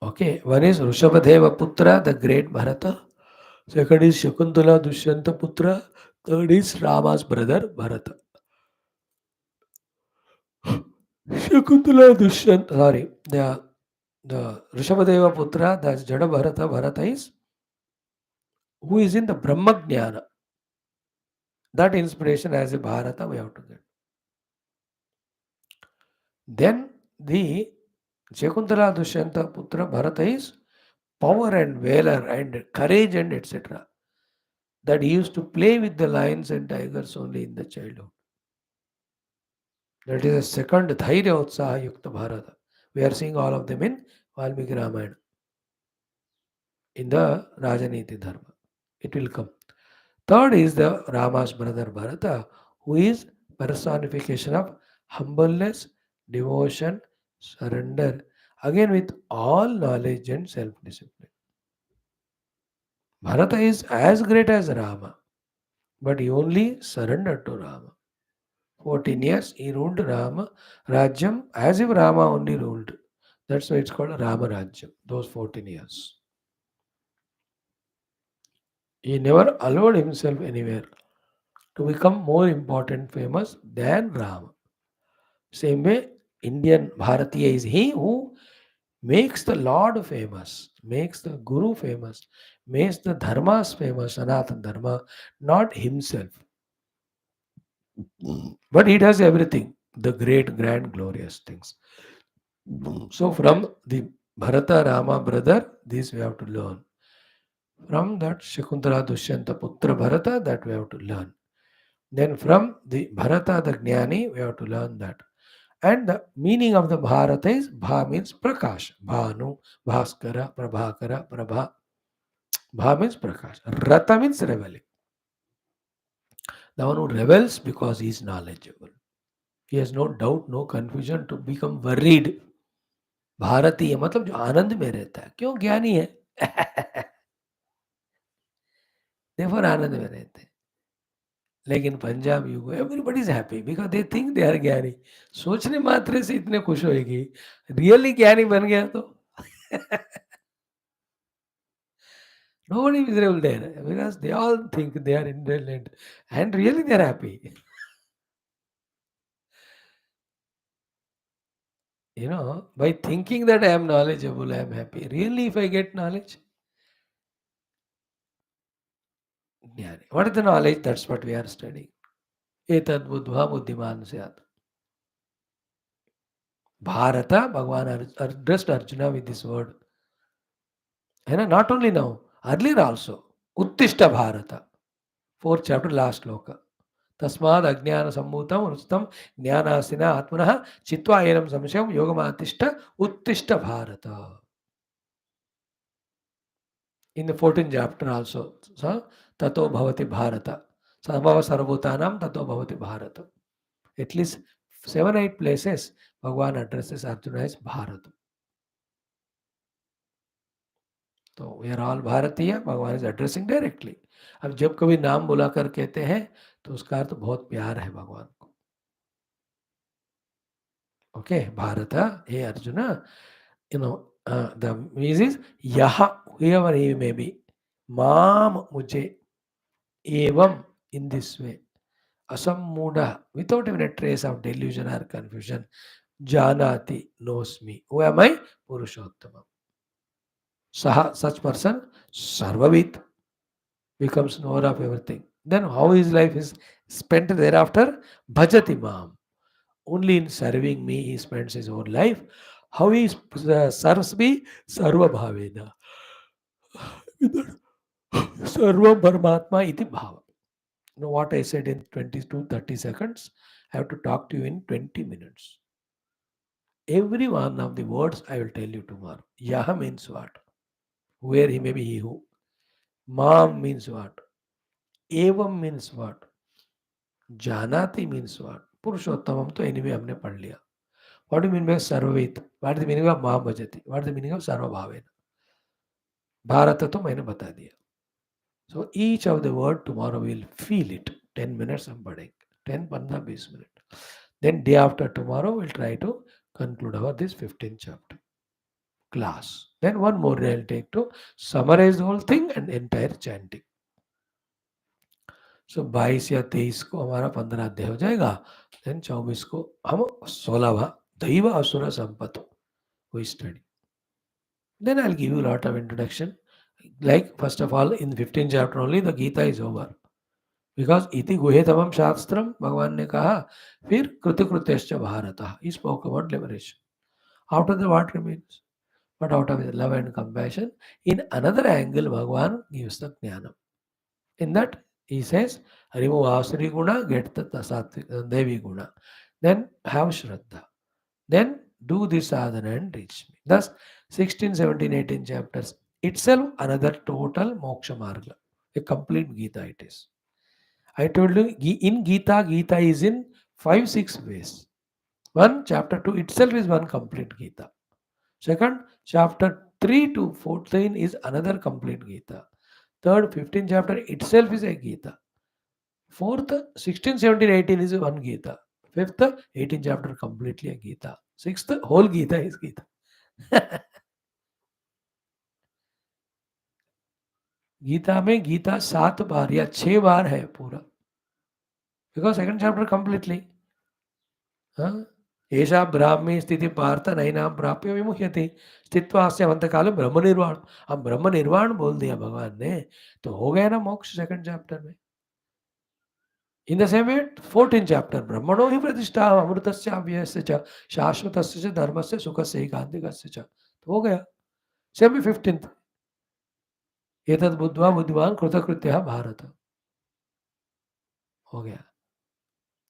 Okay, one is Rishabhadeva Putra, the great Bharata. Second is Shakuntala Dushyanta Putra. Third is Rama's brother Bharata. Shakuntala Dushyanta, sorry, the Rishabhadeva Putra, that's Jada Bharata. Bharata is who is in the Brahma Jnana. That inspiration as a Bharata we have to get. Then the Shakuntala Dushyanta Putra Bharata is power and valor and courage and etc. That he used to play with the lions and tigers only in the childhood. That is a second Dhairya Utsaha Yukta Bharata. We are seeing all of them in Valmiki Ramayana, in the Rajaniti Dharma. It will come. Third is the Rama's brother Bharata, who is personification of humbleness, devotion, surrender, again with all knowledge and self-discipline. Bharata is as great as Rama, but he only surrendered to Rama. 14 years he ruled Rama Rajyam as if Rama only ruled. That's why it's called Rama Rajyam, those 14 years. He never allowed himself anywhere to become more important, famous than Rama. Same way, Indian Bharatiya is he who makes the Lord famous, makes the Guru famous, makes the Dharmas famous, Sanatana Dharma, not himself. But he does everything, the great, grand, glorious things. So from the Bharata Rama brother, this we have to learn. From that Shakuntala Dushyanta Putra Bharata, that we have to learn. Then from the Bharata the Jnani, we have to learn that. And the meaning of the Bharata is Bha means Prakash. Bhanu, Bhaskara, Prabhakara, Prabha. Bha means Prakash. Rata means reveling. The one who revels because he is knowledgeable. He has no doubt, no confusion to become worried. भारतीय मतलब जो आनंद में रहता है क्यों ज्ञानी है देखो आनंद में रहते हैं लेकिन Punjab you go everybody is happy because they think they are ज्ञानी सोचने मात्र से इतने खुश होएगी रियली ज्ञानी बन गया तो nobody is miserable there because they all think they are independent and really they are happy. You know, by thinking that I am knowledgeable, I am happy. Really, if I get knowledge, ज्ञानी. What is the knowledge? That's what we are studying. एतद् बुद्ध्वा बुद्धिमान स्यात्. Bharata, Bhagavan addressed Arjuna with this word. And not only now, earlier also. Uttishta Bharata. Fourth chapter, last loka. तस्माद् अज्ञान सम्भूतम अनुचितम ज्ञानासिना आत्मनः चित्वा एनं संशयं योगमातिष्ठ उत्तिष्ठ Bharat. In the 14th chapter also, tato bhavati bharata. Sabhava sarvbhutanam tato bhavati bharata. At least 7-8 places Bhagavan addresses Arjuna as Bharat. तो we are all भारतीय भगवान इज एड्रेसिंग डायरेक्टली. अब जब कभी नाम बुलाकर कहते हैं तो उसका अर्थ बहुत प्यार है भगवान को. ओके भारत हे Arjun you know the meaning is यह whoever he may be माम मुझे एवं in this way asammuda without even a trace of delusion or confusion janati knows me. Who am I? Purushottamam. Saha, such person, sarvavit, becomes knower of everything. Then how his life is spent thereafter? Bhajati mam. Only in serving me he spends his whole life. How he serves me? Sarva bhavena. Sarva Paramatma iti bhava. Now, what I said in 20 to 30 seconds, I have to talk to you in 20 minutes. Every one of the words I will tell you tomorrow. Yah means what? Where he may be he who. Mam means what? Evam means what? Janati means what? Purushottamam to anyway हमने पढ़ लिया. What do you mean by sarvavit? What is the meaning of मां भजति? What is the meaning of sarvabhavena? Bharat तो मैंने बता दिया. So each of the word tomorrow we'll feel it. 10 minutes हम पढ़ेंगे. 10, 15, 20 minutes. Then day after tomorrow we'll try to conclude our this 15th chapter class. Then one more day I'll take to summarize the whole thing and entire chanting. सो 22 या 23 को हमारा 15 अध्याय हो जाएगा. Then 24 को हम 16वां दैव असुर संपत्ति we study. Then I'll give you a lot of introduction. Like first of all, in 15th chapter only the Gita is over. Because iti guhetamam shastram, भगवान ने कहा, फिर कृतकृत्यश्च भारतः. He spoke about liberation. After that what remains? But out of his love and compassion, in another angle, Bhagavan gives the jnanam. In that, he says, remove asuri guna, get the devi guna. Then have shraddha. Then do this sadhana and reach me. Thus, 16, 17, 18 chapters itself another total moksha marga. A complete Gita it is. I told you, in Gita, Gita is in 5, 6 ways. One, chapter 2 itself is one complete Gita. Second, chapter 3 to 14 is another complete Gita. Third, 15th chapter itself is a Gita. Fourth, 16, 17, 18 is one Gita. Fifth, 18th chapter completely a Gita. Sixth, whole Gita is Gita. Gita में गीता 7 बार या 6 बार है पूरा. Because second chapter completely. एषा ब्राह्मी स्थिति पार्थ नैना प्राप्य विमुह्यति स्थित्वा अंत काल ब्रह्म निर्वाण. अब ब्रह्म निर्वाण बोल दिया भगवान ने तो हो गया ना मोक्ष सेकंड चैप्टर में. In the same way, 14th chapter, Brahmano hi pratishtha amrutasya avyasya cha shashvatasya cha dharmasya sukasya ekantikasya cha. तो हो गया. Same way 15th. एतद् बुद्ध्वा बुद्धिवान् कृतकृत्यः भारत. हो गया.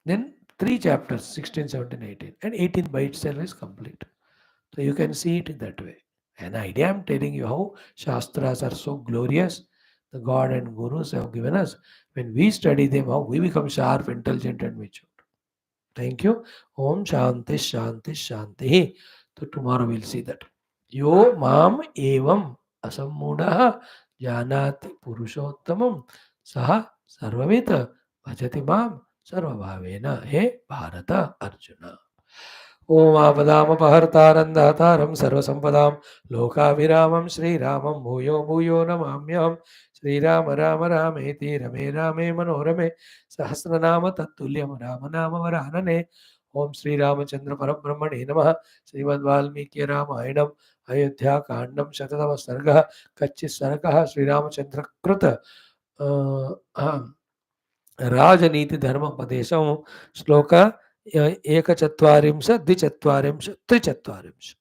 Then 3 chapters, 16, 17, 18. And 18 by itself is complete. So you can see it in that way. An idea I'm telling you how Shastras are so glorious. The God and Gurus have given us. When we study them, how we become sharp, intelligent and mature. Thank you. Om Shanti Shanti Shanti. So tomorrow we'll see that. Yo mam evam asammudah janati purushottamam saha sarvavita bhajati mam sarvabhavena. He Bharata Arjuna. ओम आपदामपहर्तारं सर्वसंपदां लोकाभिरामं श्रीरामं भूयो भूयो नमाम्यहम्. श्रीराम राम रामेति रमे रामे मनोरमे सहस्रनाम तत्तुल्यं राम नाम वरानने. ओम श्रीरामचंद्र परब्रह्मणे नमः. श्रीमद्वाल्मीकि रामायणम् अयोध्याकाण्डं शततमः सर्गः. कच्चित् सर्गः श्रीरामचंद्रकृत राजनीतिधर्मोपदेशं श्लोक एकचत्वारिंशत् द्विचत्वारिंशत् त्रिचत्वारिंशत्.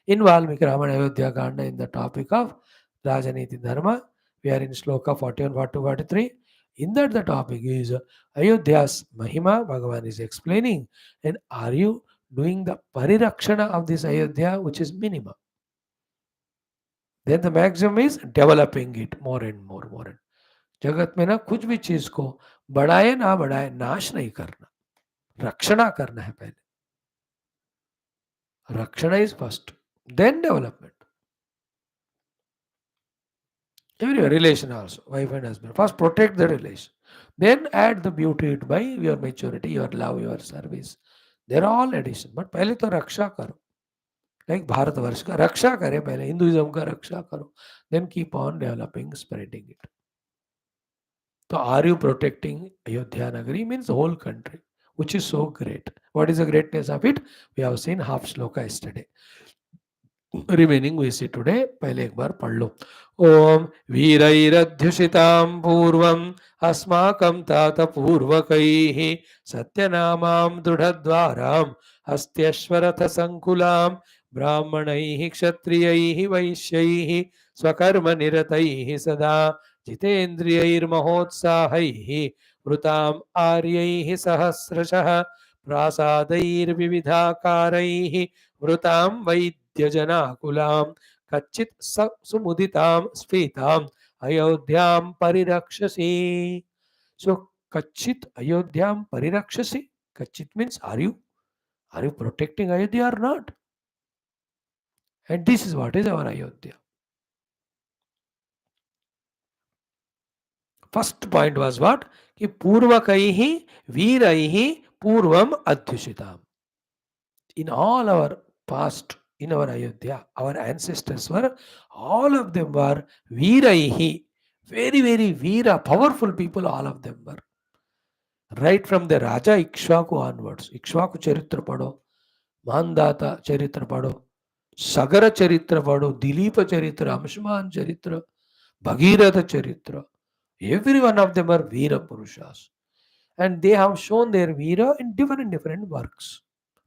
In Valmiki Ramayana Ayodhya Kanda, in the topic of Rajaniti Dharma, we are in Shloka 41, 42, 43. In that the topic is Ayodhya's Mahima, Bhagavan is explaining. And are you doing the Parirakshana of this Ayodhya, which is minimum? Then the maximum is developing it more and more, more and. जगत में ना कुछ भी चीज को बढ़ाए ना बढ़ाए नाश नहीं करना, रक्षणा करना है पहले. Rakshana is first, then development. Every relation also, wife and husband. First protect the relation, then add the beauty it by your maturity, your love, your service. They're all addition. But पहले तो रक्षा करो. Like भारतवर्ष का रक्षा करे पहले, Hinduism का रक्षा करो. Then keep on developing, spreading it. So are you protecting Ayodhya Nagari? Means the whole country, which is so great. What is the greatness of it? We have seen half shloka yesterday. Remaining we see today. पहले एक बार पढ़ लो. ओम वीरैरध्युषितां पूर्वम् अस्माकं तात पूर्वकैः सत्यनामां दृढद्वारां हस्त्यश्वरथ संकुलां ब्राह्मणैः क्षत्रियैः वैश्यैः स्वकर्म निरतैः सदा जितेन्द्रियैर्महोत्साहैः वृताम् आर्यैः सहस्रशः प्रासादैर्विविधाकारैः वृतां वैद्यजनाकुलां कच्चित् सुमुदितां स्फीताम् अयोध्यां परिरक्षसि. So Kachit Ayodhyam Parirakshasi. Kachit means are you protecting Ayodhya or not? And this is what is our Ayodhya. First point was what? Ki Purvakaihi Veeraihi Purvam Adhyushitam. In all our past, in our Ayodhya, our ancestors were, all of them were Veeraihi. Very, very Veera, powerful people, all of them were. Right from the Raja Ikshvaku onwards. Ikshvaku Charitra Pado, Mandata Charitra Pado, Sagara Charitra Pado, Dilipa Charitra, Amshman Charitra, Bhagirath Charitra. Every one of them are Veera Purushas. And they have shown their Veera in different works.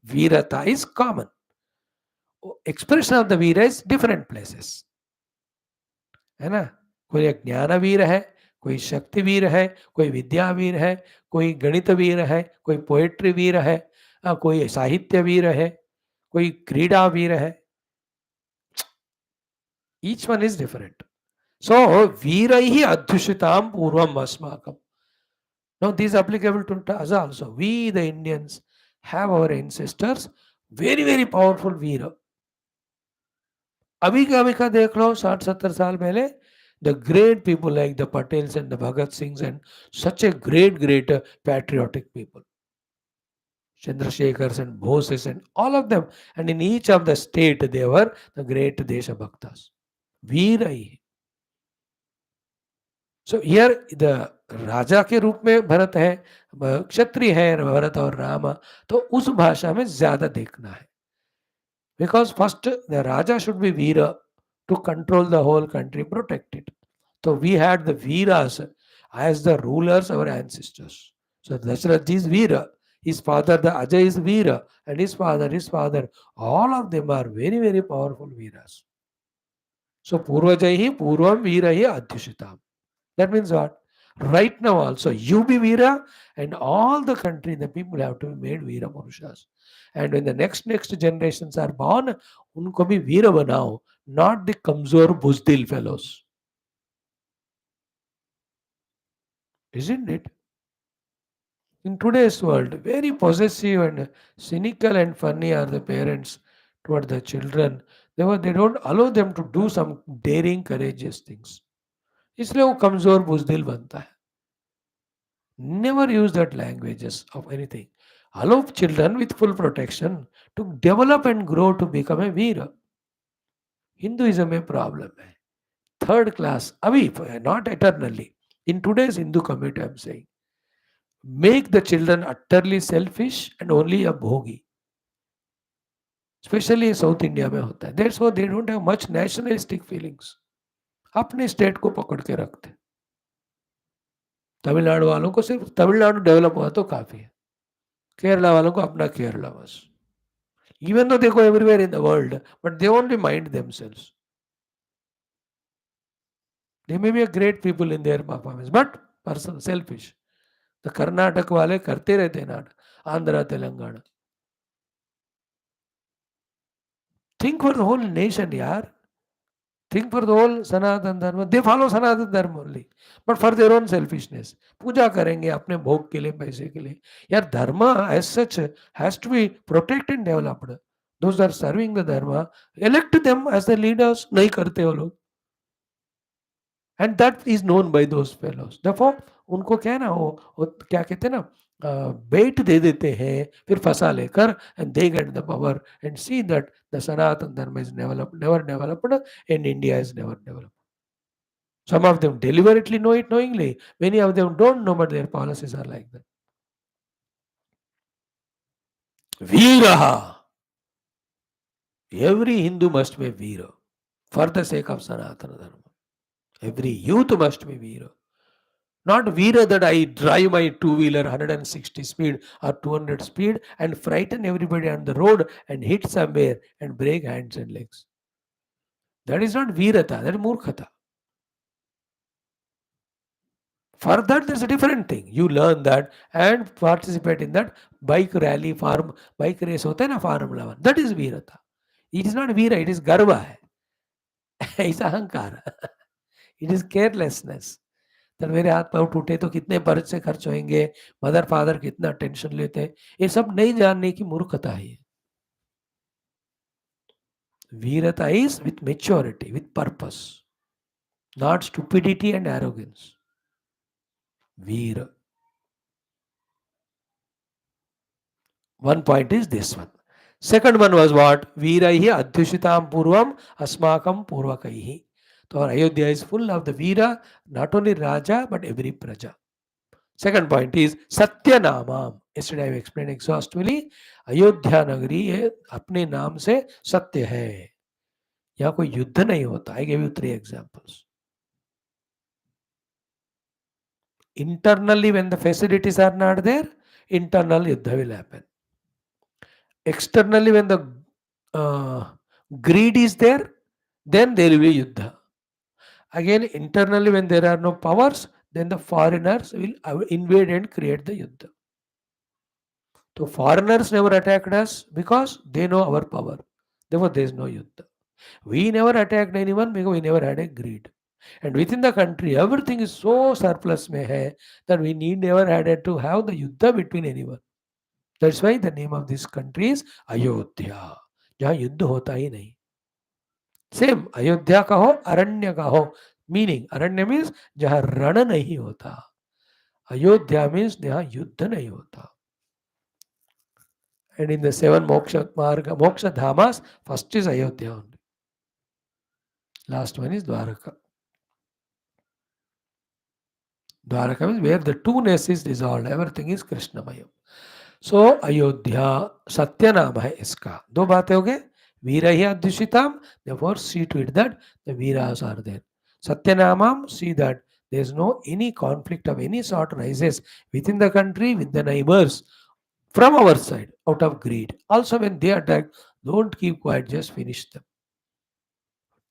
Veerata is common. Expression of the Veera is different places. है ना? कोई ज्ञानवीर है, कोई शक्तिवीर है, कोई विद्यावीर है, कोई गणितवीर है, कोई पोएट्री वीर है, कोई साहित्यवीर है, कोई क्रीडावीर है. Each one is different. So, वीरैः अध्युषितां पूर्वम् अस्माकम्. Now, this is applicable to us also. We, the Indians, have our ancestors, very, very powerful वीर. अभी का देख लो 60-70 साल पहले, the great people like the Patels and the Bhagat Singhs and such a great patriotic people. Chandrasekhars and Boses and all of them. And in each of the state, they were the great Desha Bhaktas. Veerai. So here the राजा के रूप में भरत है, क्षत्रिय है भरत और रामा, तो उस भाषा में ज्यादा देखना है. Because first the Raja should be Veera to control the whole country, protect it. So we had the Veeras as the rulers, our ancestors. So Dasharath is Veera. His father, the Ajay, is Veera. And his father. All of them are very, very powerful Veeras. So Purvajaihi Purvam Veerahi Adhyushitam. That means what? Right now also, you be Veera and all the country, the people have to be made Veera Purushas. And when the next generations are born, unko bhi Veera banao, not the Kamzor Buzdil fellows. Isn't it? In today's world, very possessive and cynical and funny are the parents toward the children. They don't allow them to do some daring, courageous things. इसलिए वो कमजोर बुजदिल बनता है. Never use that languages of anything. Allow children with full protection to develop and grow to become a Veera. Hinduism में problem है. Third class, अभी, not eternally. In today's Hindu community, I am saying, make the children utterly selfish and only a bhogi. Especially South India में होता है. That's why they don't have much nationalistic feelings. अपने state को पकड़ के रखते. तमिलनाडु वालों को सिर्फ तमिलनाडु डेवलप हुआ तो काफी है. केरला वालों को अपना केरला बस. Even though they go everywhere in the world, but they only mind themselves. They may be a great people in their performance, but person selfish. The Karnataka वाले करते रहते नाटक, Andhra Telangana. Think for the whole nation, yaar. Think for the whole Sanatan Dharma. They follow Sanatan Dharma only, but for their own selfishness. पूजा करेंगे अपने भोग के लिए, पैसे के लिए. यार dharma as such has to be protected and developed. Those that are serving the dharma, elect them as the leaders. नहीं करते वो लोग. And that is known by those fellows. Therefore, उनको क्या है ना, वो क्या कहते हैं ना, बेट दे देते हैं, फिर फंसा लेकर, and they get the power and see that the Sanatan Dharma is never developed and India is never developed. Some of them deliberately know it knowingly. Many of them don't know, but their policies are like that. Veeraha. Every Hindu must be Veera for the sake of Sanatana Dharma. Every youth must be Veera. Not Veera that I drive my two-wheeler 160 speed or 200 speed and frighten everybody on the road and hit somewhere and break hands and legs. That is not Veerata, that is Murkhata. For that, there's a different thing. You learn that and participate in that bike rally, farm, bike race होता है ना Formula 1. That is वीरता. It is not Veera, it is गर्व है. It's अहंकार. It is carelessness. तो मेरे हाथ पाँव टूटे तो कितने पैसे खर्च होंगे, मदर फादर कितना टेंशन लेते हैं, ये सब नहीं जानने की मूर्खता है. वीरता is with maturity, with purpose, not stupidity and arrogance. Veer. One point is this one. Second one was what? Veeraihi adhyushitam purvam asmakam purvakaihi. So our Ayodhya is full of the Veera, not only Raja but every Praja. Second point is Satya Namam. Yesterday I explained exhaustively. Ayodhya नगरी ये अपने नाम से सत्य है. यहाँ कोई युद्ध नहीं होता. I gave you 3 examples. Internally, when the facilities are not there, internal yuddha will happen. Externally, when the greed is there, then there will be yuddha. Again, internally, when there are no powers, then the foreigners will invade and create the yuddha. So foreigners never attacked us because they know our power. Therefore, there is no yuddha. We never attacked anyone because we never had a greed. And within the country, everything is so surplus mein hai that we need never had to have the yuddha between anyone. That's why the name of this country is Ayodhya. जहाँ युद्ध होता ही नहीं. Same Ayodhya का हो, अरण्य का हो. Meaning अरण्य means जहाँ रण नहीं होता. अयोध्या मीन्स जहाँ युद्ध नहीं होता. And in the 7 moksha marga, moksha dhamas, first is Ayodhya only. Last one is Dwaraka. Dwaraka means where the two-ness is dissolved, everything is Krishnamaya. So Ayodhya Satya नाम है इसका. 2 बातें हो गए. वीरा ही अध्युषिताम, therefore see to it that the Veeras are there. Satyanamam, see that there is no any conflict of any sort rises within the country with the neighbors from our side out of greed. Also when they attack, don't keep quiet, just finish them.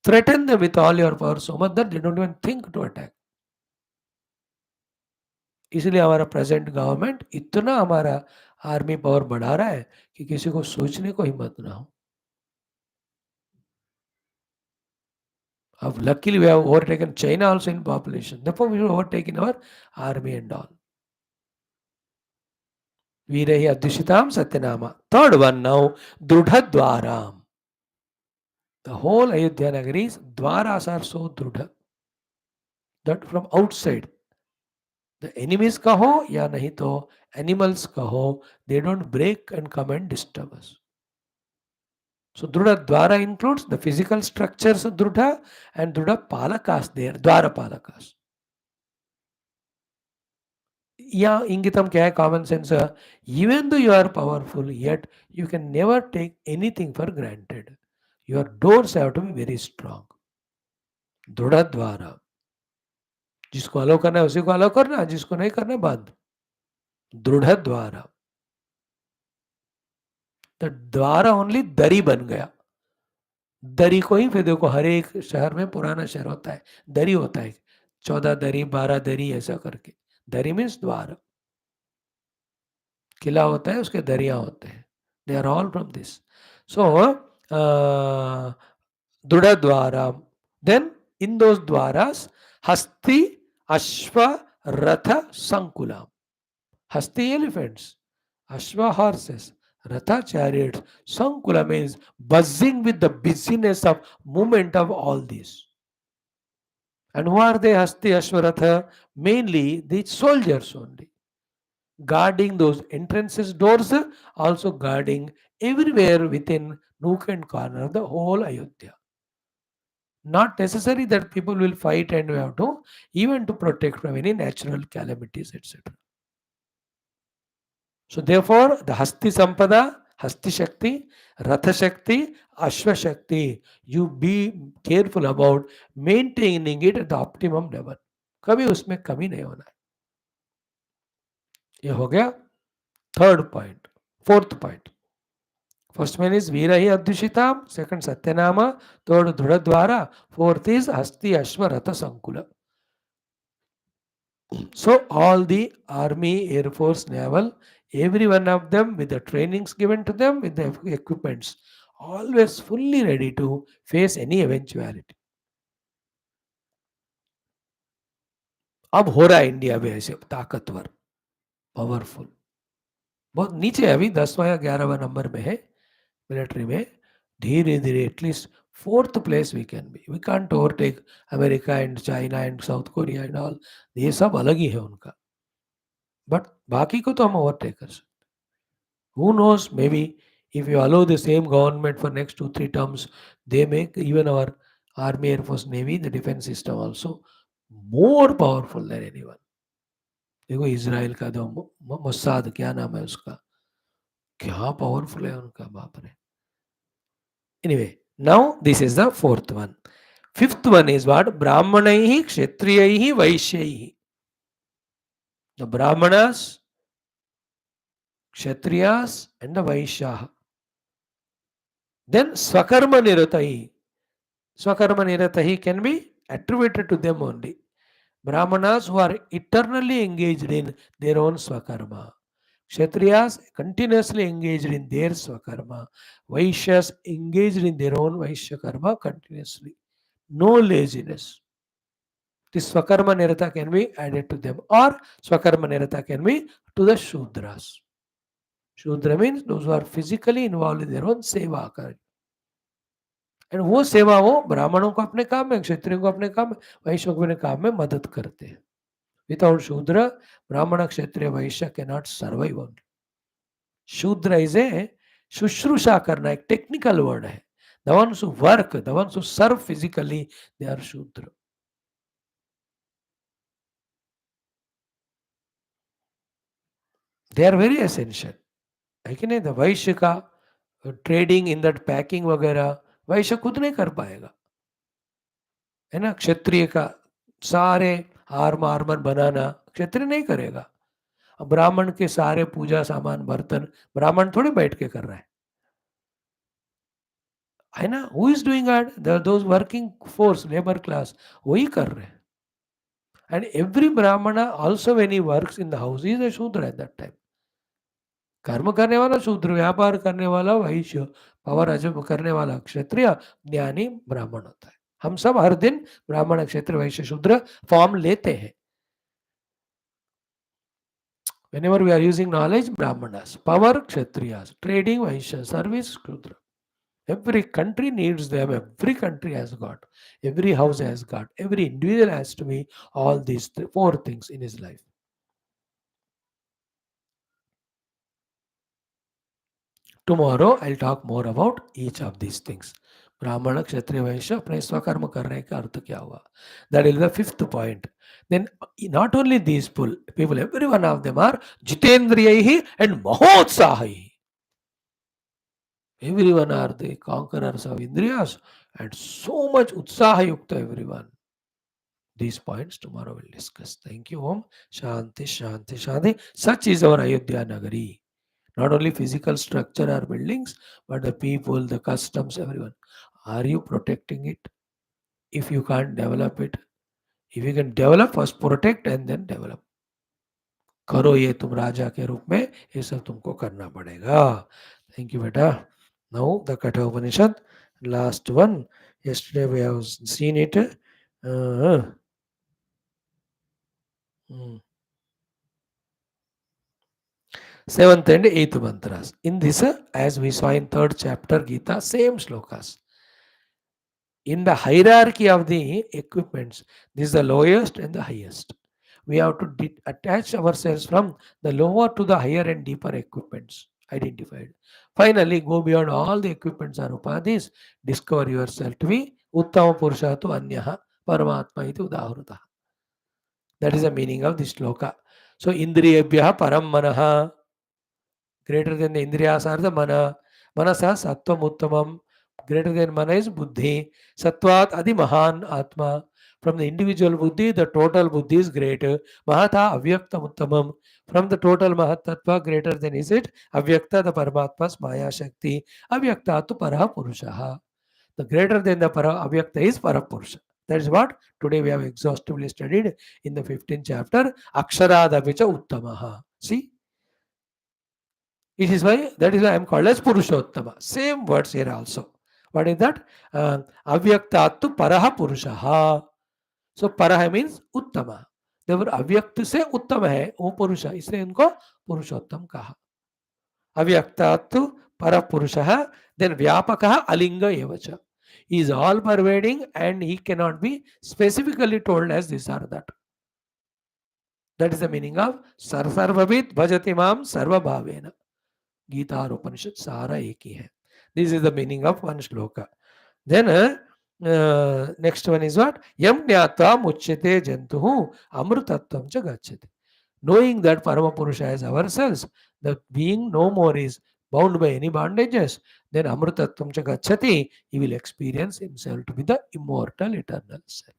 Threaten them with all your power so much that they don't even think to attack. इसलिए हमारा present government इतना हमारा army power बढ़ा रहा है कि किसी को सोचने को हिम्मत ना हो. Of luckily we have overtaken China also in population. Therefore we will overtake in our army and all. Veerahi Adhyushitam Satyanama. Third one now, Drudha Dwaram. The whole Ayodhya Nagaris, Dwaras are so Drudha that from outside, the enemies kaho ya nahi to animals kaho, they don't break and come and disturb us. So Drudha Dwara includes the physical structures of Drudha and Drudha Palakas there, Dwara Palakas. Yeah, Ingitam kya hai, common sense. Even though you are powerful, yet you can never take anything for granted. Your doors have to be very strong. Drudha Dwara. जिसको अलो करना है उसी को अलो करना, जिसको नहीं करना है बंद. दृढ़ द्वारा. तो द्वारा ओनली दरी बन गया. दरी को ही फिर देखो हर एक शहर में पुराना शहर होता है दरी होता है 14 दरी 12 दरी ऐसा करके. दरी मीन्स द्वार. किला होता है उसके दरिया होते हैं. They are all from this. So दृढ़ द्वारा. देन इन दोज द्वारास हस्ती अश्व रथ संकुला. हस्ती elephants, ashwa horses, ratha chariots, sankula means buzzing with the busyness of movement of all these. And who are they? Hasti Ashwaratha? Mainly the soldiers only. Guarding those entrances doors, also guarding everywhere within nook and corner of the whole Ayodhya. Not necessary that people will fight and we have to, even to protect from any natural calamities, etc. So therefore, the Hasti Sampada, Hasti Shakti, Ratha Shakti, Ashwa Shakti, you be careful about maintaining it at the optimum level. कभी उसमें कमी नहीं होना है. ये हो गया third point. Fourth point. First one is Veera hi Adhyushitam, second Satyanama, third Drudha Dwara, fourth is Hasti Ashwa Ratha Sankula. So all the army, air force, naval, every one of them with the trainings given to them, with the equipments, always fully ready to face any eventuality. अब हो रहा है India में ऐसे ताकतवर, powerful, बहुत नीचे है अभी 10वां या 11वां नंबर में है मिलिट्री में. धीरे धीरे at least fourth place we can be. We can't overtake America and China and South Korea and all. ये सब अलग ही है उनका, बट बाकी को तो हम ओवरटेक कर सकते. Who knows? Maybe if you allow the same government for next 2-3 terms, they make even our army, air force, navy, the defense system also more powerful than anyone. देखो इजराइल का जो Mossad क्या नाम है उसका, क्या पावरफुल है उनका, बाप रे. Anyway, now this is the fourth one. Fifth one is what? Brahmanaihi, Kshatriyaihi, Vaishyaihi. The Brahmanas, Kshatriyas, and the Vaishyaha. Then Swakarma Niratahi. Swakarma Niratahi can be attributed to them only. Brahmanas who are eternally engaged in their own Swakarma. Kshatriyas continuously engaged in their Swakarma. Vaishyas engaged in their own Vaishya Karma continuously. No laziness. This Swakarma Nirata can be added to them, or Swakarma Nirata can be to the Shudras. Shudra means those who are physically involved in their own seva. And वो सेवा वो ब्राह्मणों को अपने काम में, क्षत्रियों को अपने काम में, वैश्यों को अपने काम में मदद करते हैं. विदाउट शूद्र Brahmin Kshatriya Vaishya can not survive. Shudra is a शुश्रूषा करना, एक टेक्निकल वर्ड है. The ones who work, the ones who serve physically, they are Shudra. They are very essential है कि नहीं. द वैश्य का ट्रेडिंग इन दैट पैकिंग वगैरह वैश्य खुद नहीं कर पाएगा, है ना. क्षत्रिय का सारे आर्मर बनाना क्षत्रिय नहीं करेगा. ब्राह्मण के सारे पूजा सामान बर्तन ब्राह्मण थोड़ी बैठ के कर रहा है ना. Who is doing it? Those working force, labour class, वही कर रहे हैं. एंड एवरी ब्राह्मण also when he works in the house is a शूद्र एट दैट टाइम. कर्म करने वाला शूद्र, व्यापार करने वाला वैश्य, पावर अजब करने वाला क्षत्रिय, ज्ञानी ब्राह्मण होता है. हम सब हर दिन ब्राह्मण क्षत्रिय वैश्य शूद्र फॉर्म लेते हैं. Whenever we are using knowledge, Brahmanas, power, Kshatriyas, trading, Vaishya, service, Shudra. Every country needs them, every country has got, every house has got, every individual has to be all these four things in his life. Tomorrow I'll talk more about each of these things. ब्राह्मण क्षत्रिय वैश्य अपने स्वकर्म करने का अर्थ क्या हुआ. That is the fifth point. Then not only these people, every one of them are jitendriyaihi and mahotsahaihi. Everyone are the conquerors of Indriyas and so much utsaha yukta everyone. These points tomorrow we'll discuss. Thank you. Om Shanti, Shanti, Shanti. Such is our Ayodhya Nagari. Not only physical structure or buildings, but the people, the customs, everyone. Are you protecting it? If you can't develop it, if you can develop, first protect and then develop. करो ये तुम राजा के रूप में, ये सब तुमको करना पड़ेगा. Thank you, beta. Now the Katha Upanishad, last one. Yesterday we have seen it. Seventh and eighth mantras. In this, as we saw in third chapter Geetha, same shlokas. In the hierarchy of the equipments, this is the lowest and the highest. We have to attach ourselves from the lower to the higher and deeper equipments identified. Finally, go beyond all the equipments or upadhis, discover yourself to be Uttama Purusha tu Anyaha Paramatma iti Udahurata. That is the meaning of this shloka. So, Indriyabhyaha Param Manaha, greater than the Indriyas are the Mana. Manasa Sattvam Uttamam, greater than Mana is Buddhi. Sattvat Adi Mahan Atma. From the individual Buddhi, the total Buddhi is greater. Mahata Avyakta Uttamam. From the total Mahatattva, greater than is it? Avyakta, the Paramatma's Maya Shakti. Avyakta tu Paraha Purushaha. The greater than the Avyakta is Parapurusha. That is what today we have exhaustively studied in the 15th chapter. Aksharadapicha uttamaha. See, it is why that is why I am called as Purushottama. Same words here also. What is that? Avyaktattu paraha purushaha. So paraha means uttama. Therefore अव्यक्त से उत्तम है वो पुरुष, इसलिए इनको पुरुषोत्तम कहा. अव्यक्तात्तु पर पुरुषः, then व्यापकः अलिंग एव च. He is all pervading and he cannot be specifically told as this or that. That is the meaning of sarvabhit bhajati mam sarva bhavena. Gita और उपनिषद सारा एक ही है. This is the meaning of one shloka. Then next one is what? Yam jnatva muchyate jantuhu amrutatvam cha gacchati. Knowing that Paramapurusha is ourselves, the being no more is bound by any bondages, then amrutatvam cha gacchati, he will experience himself to be the immortal eternal self.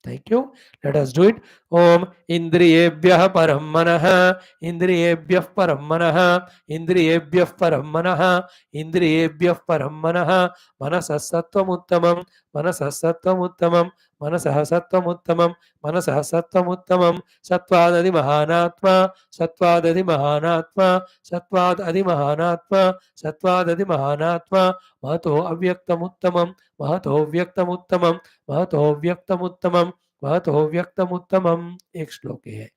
Thank you. Let us do it. Om Indriyebhyah param manah, Indriyebhyah param manah, Indriyebhyah param manah, Indriyebhyah param manah, Manasah sattvam uttamam, Manasah sattvam uttamam, Manasah sattvam uttamam, Manasah sattvam uttamam, Sattvadadi mahanatma, Sattvadadi mahanatma, Sattvadadi mahanatma, Sattvadadi mahanatma, Mahato avyaktam uttamam, Mahato vyaktam uttamam, Mahato व्यक्तमुत्तमं Mahato व्यक्तमुत्तमम्. एक श्लोक है.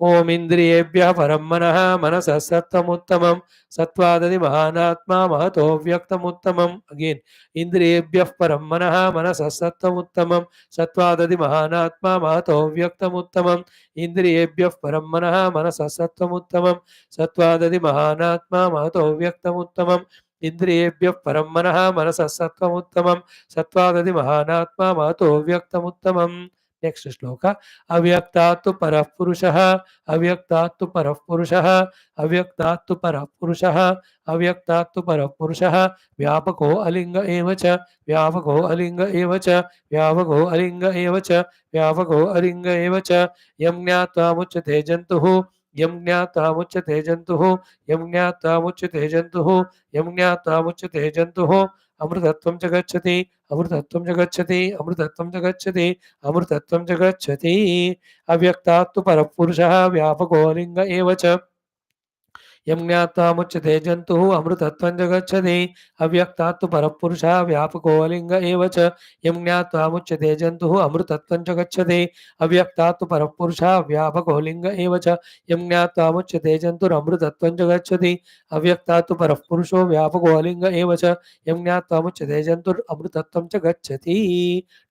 ओम इंद्रियेभ्यः परं मनः मनसः सत्त्वमुत्तमं सत्त्वादि महानात्मा Mahato व्यक्तमुत्तमम्. Again इंद्रियेभ्यः परं मनः मनसः सत्त्वमुत्तमं सत्त्वादि महानात्मा महतो व्यक्तमुत्तमम्. इंद्रियेभ्यः परं मनः मनसः सत्त्वमुत्तमं सत्त्वादि महानात्मा महतो व्यक्तमुत्तमम्. इंद्रियेभ्यः परं मनः मनसः सत्त्वमुत्तमं सत्त्वादि महानात्मा महतो व्यक्तमुत्तमम्. नेक्स्ट श्लोक. अव्यक्तात्तु परः पुरुषः अव्यक्तात्तु परः पुरुषः अव्यक्तात्तु परः पुरुषः अव्यक्तात्तु परः पुरुषः व्यापको अलिंग एव च व्यापको अलिंग एव च व्यापको अलिंग एव च व्यापको अलिंग एव च. यं ज्ञात्वा मुच्यते जन्तुः यं ज्ञात्वा मुच्यते जन्तुः यं ज्ञात्वा मुच्यते जन्तुः यं ज्ञात्वा मुच्यते जन्तुः अमृतत्वं च गच्छति अमृतत्वं च गच्छति अमृतत्वं च गच्छति अमृतत्वं च गच्छति. अव्यक्तात्तु परपुरुषः व्यापको लिंग एव च यं ज्ञात्वा मुच्यते जन्तुः अमृतत्वं च गच्छति अव्यक्तात्तु परपुरुषः व्यापको लिंग एव च यं ज्ञात्वा मुच्यते जन्तुः अमृतत्वं च गच्छति अव्यक्तात्तु परपुरुषः व्यापको लिंग एव च यं ज्ञात्वा मुच्यते जन्तुरमृतत्वं च गच्छति अव्यक्तात्तु परपुरुषो व्यापको लिंग एव च यं ज्ञात्वा मुच्यते जन्तुरमृतत्वं च गच्छति.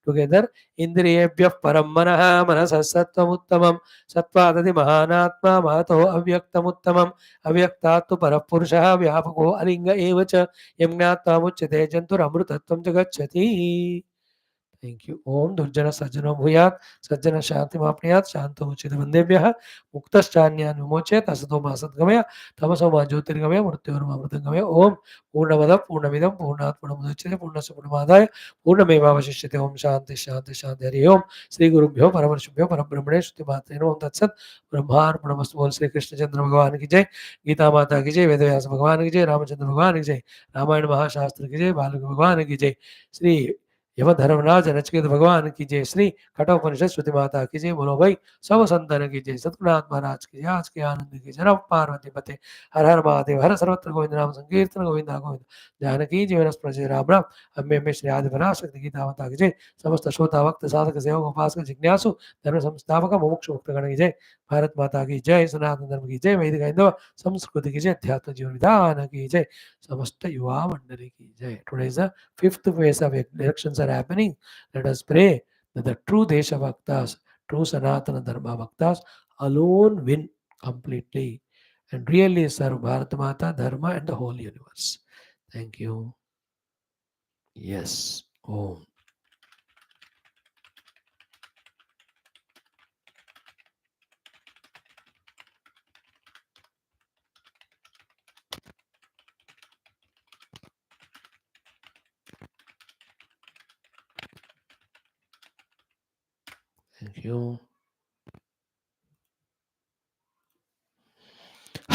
टुगेदर. इंद्रियेभ्यः परं मनः मनसः सत्त्वमुत्तमं सत्त्वादति महानात्मा महतो अव्यक्तमुत्तमम् अव्यक्तात्तु परपुरुषः व्यापको अलिंग एव च यं ज्ञात्वा मुच्यते जन्तुरमृतत्वं च गच्छति. Thank you. ओम दुर्जन सज्जनो भूयात् सज्जन शांतिमाप्नुयात् शांतो मुच्यते बन्देभ्यः मुक्तश्चान्यान् विमोचयेत् असतो मा सद्गमय तमसो मा ज्योतिर्गमय मृत्योर्मामृतंगमय. ओम पूर्णमदः पूर्णमिदं पूर्णात् पूर्णमुदच्यते पूर्णस्य पूर्णमादाय पूर्णमेवावशिष्यते. ओम शांति शांति शांति. हरि ओम. श्री गुरुभ्यो परमर्षिभ्यो परब्रह्मणे श्रुतिमात्रे नमः. तत्सत्. ब्रह्मार्पणमस्तु. बोल श्री कृष्णचंद्र भगवान की जय. गीता माता की जय. वेदव्यास भगवान की जय. रामचंद्र भगवान की जय. रामायण महाशास्त्र की जय. बालक भगवान की जय. श्री यम धर्मराज नचिकेत भगवान की जय. श्री कठोपनिषद श्रुति माता की जय. बोलो भाई सब संतन की जय. सतगुरुनाथ महाराज की जय. आज के आनंद की जय. पार्वती पते हर हर महादेव. हर सर्वत्र गोविंद नाम संकीर्तन गोविंदा गोविंद. जानकी जीवन स्मृति राम राम. अम्बे में श्री आदि शक्ति गीता माता की जय. समस्त श्रोता भक्त साधक सेवक उपासक जिज्ञासु धर्म संस्थापक मोक्ष मुक्त गण की जय. भारत माता की जय. सनातन धर्म की जय. वैदिक हिंदू संस्कृति की जय. अध्यात्म जीवन विधान की जय. समस्त युवा मंडली की जय. Today is the fifth phase of elections are happening. Let us pray that the true Desha Bhaktas, true Sanatana Dharma Bhaktas alone win completely and really serve Bharat Mata, Dharma and the whole universe. Thank you. Yes. Om. Thank you.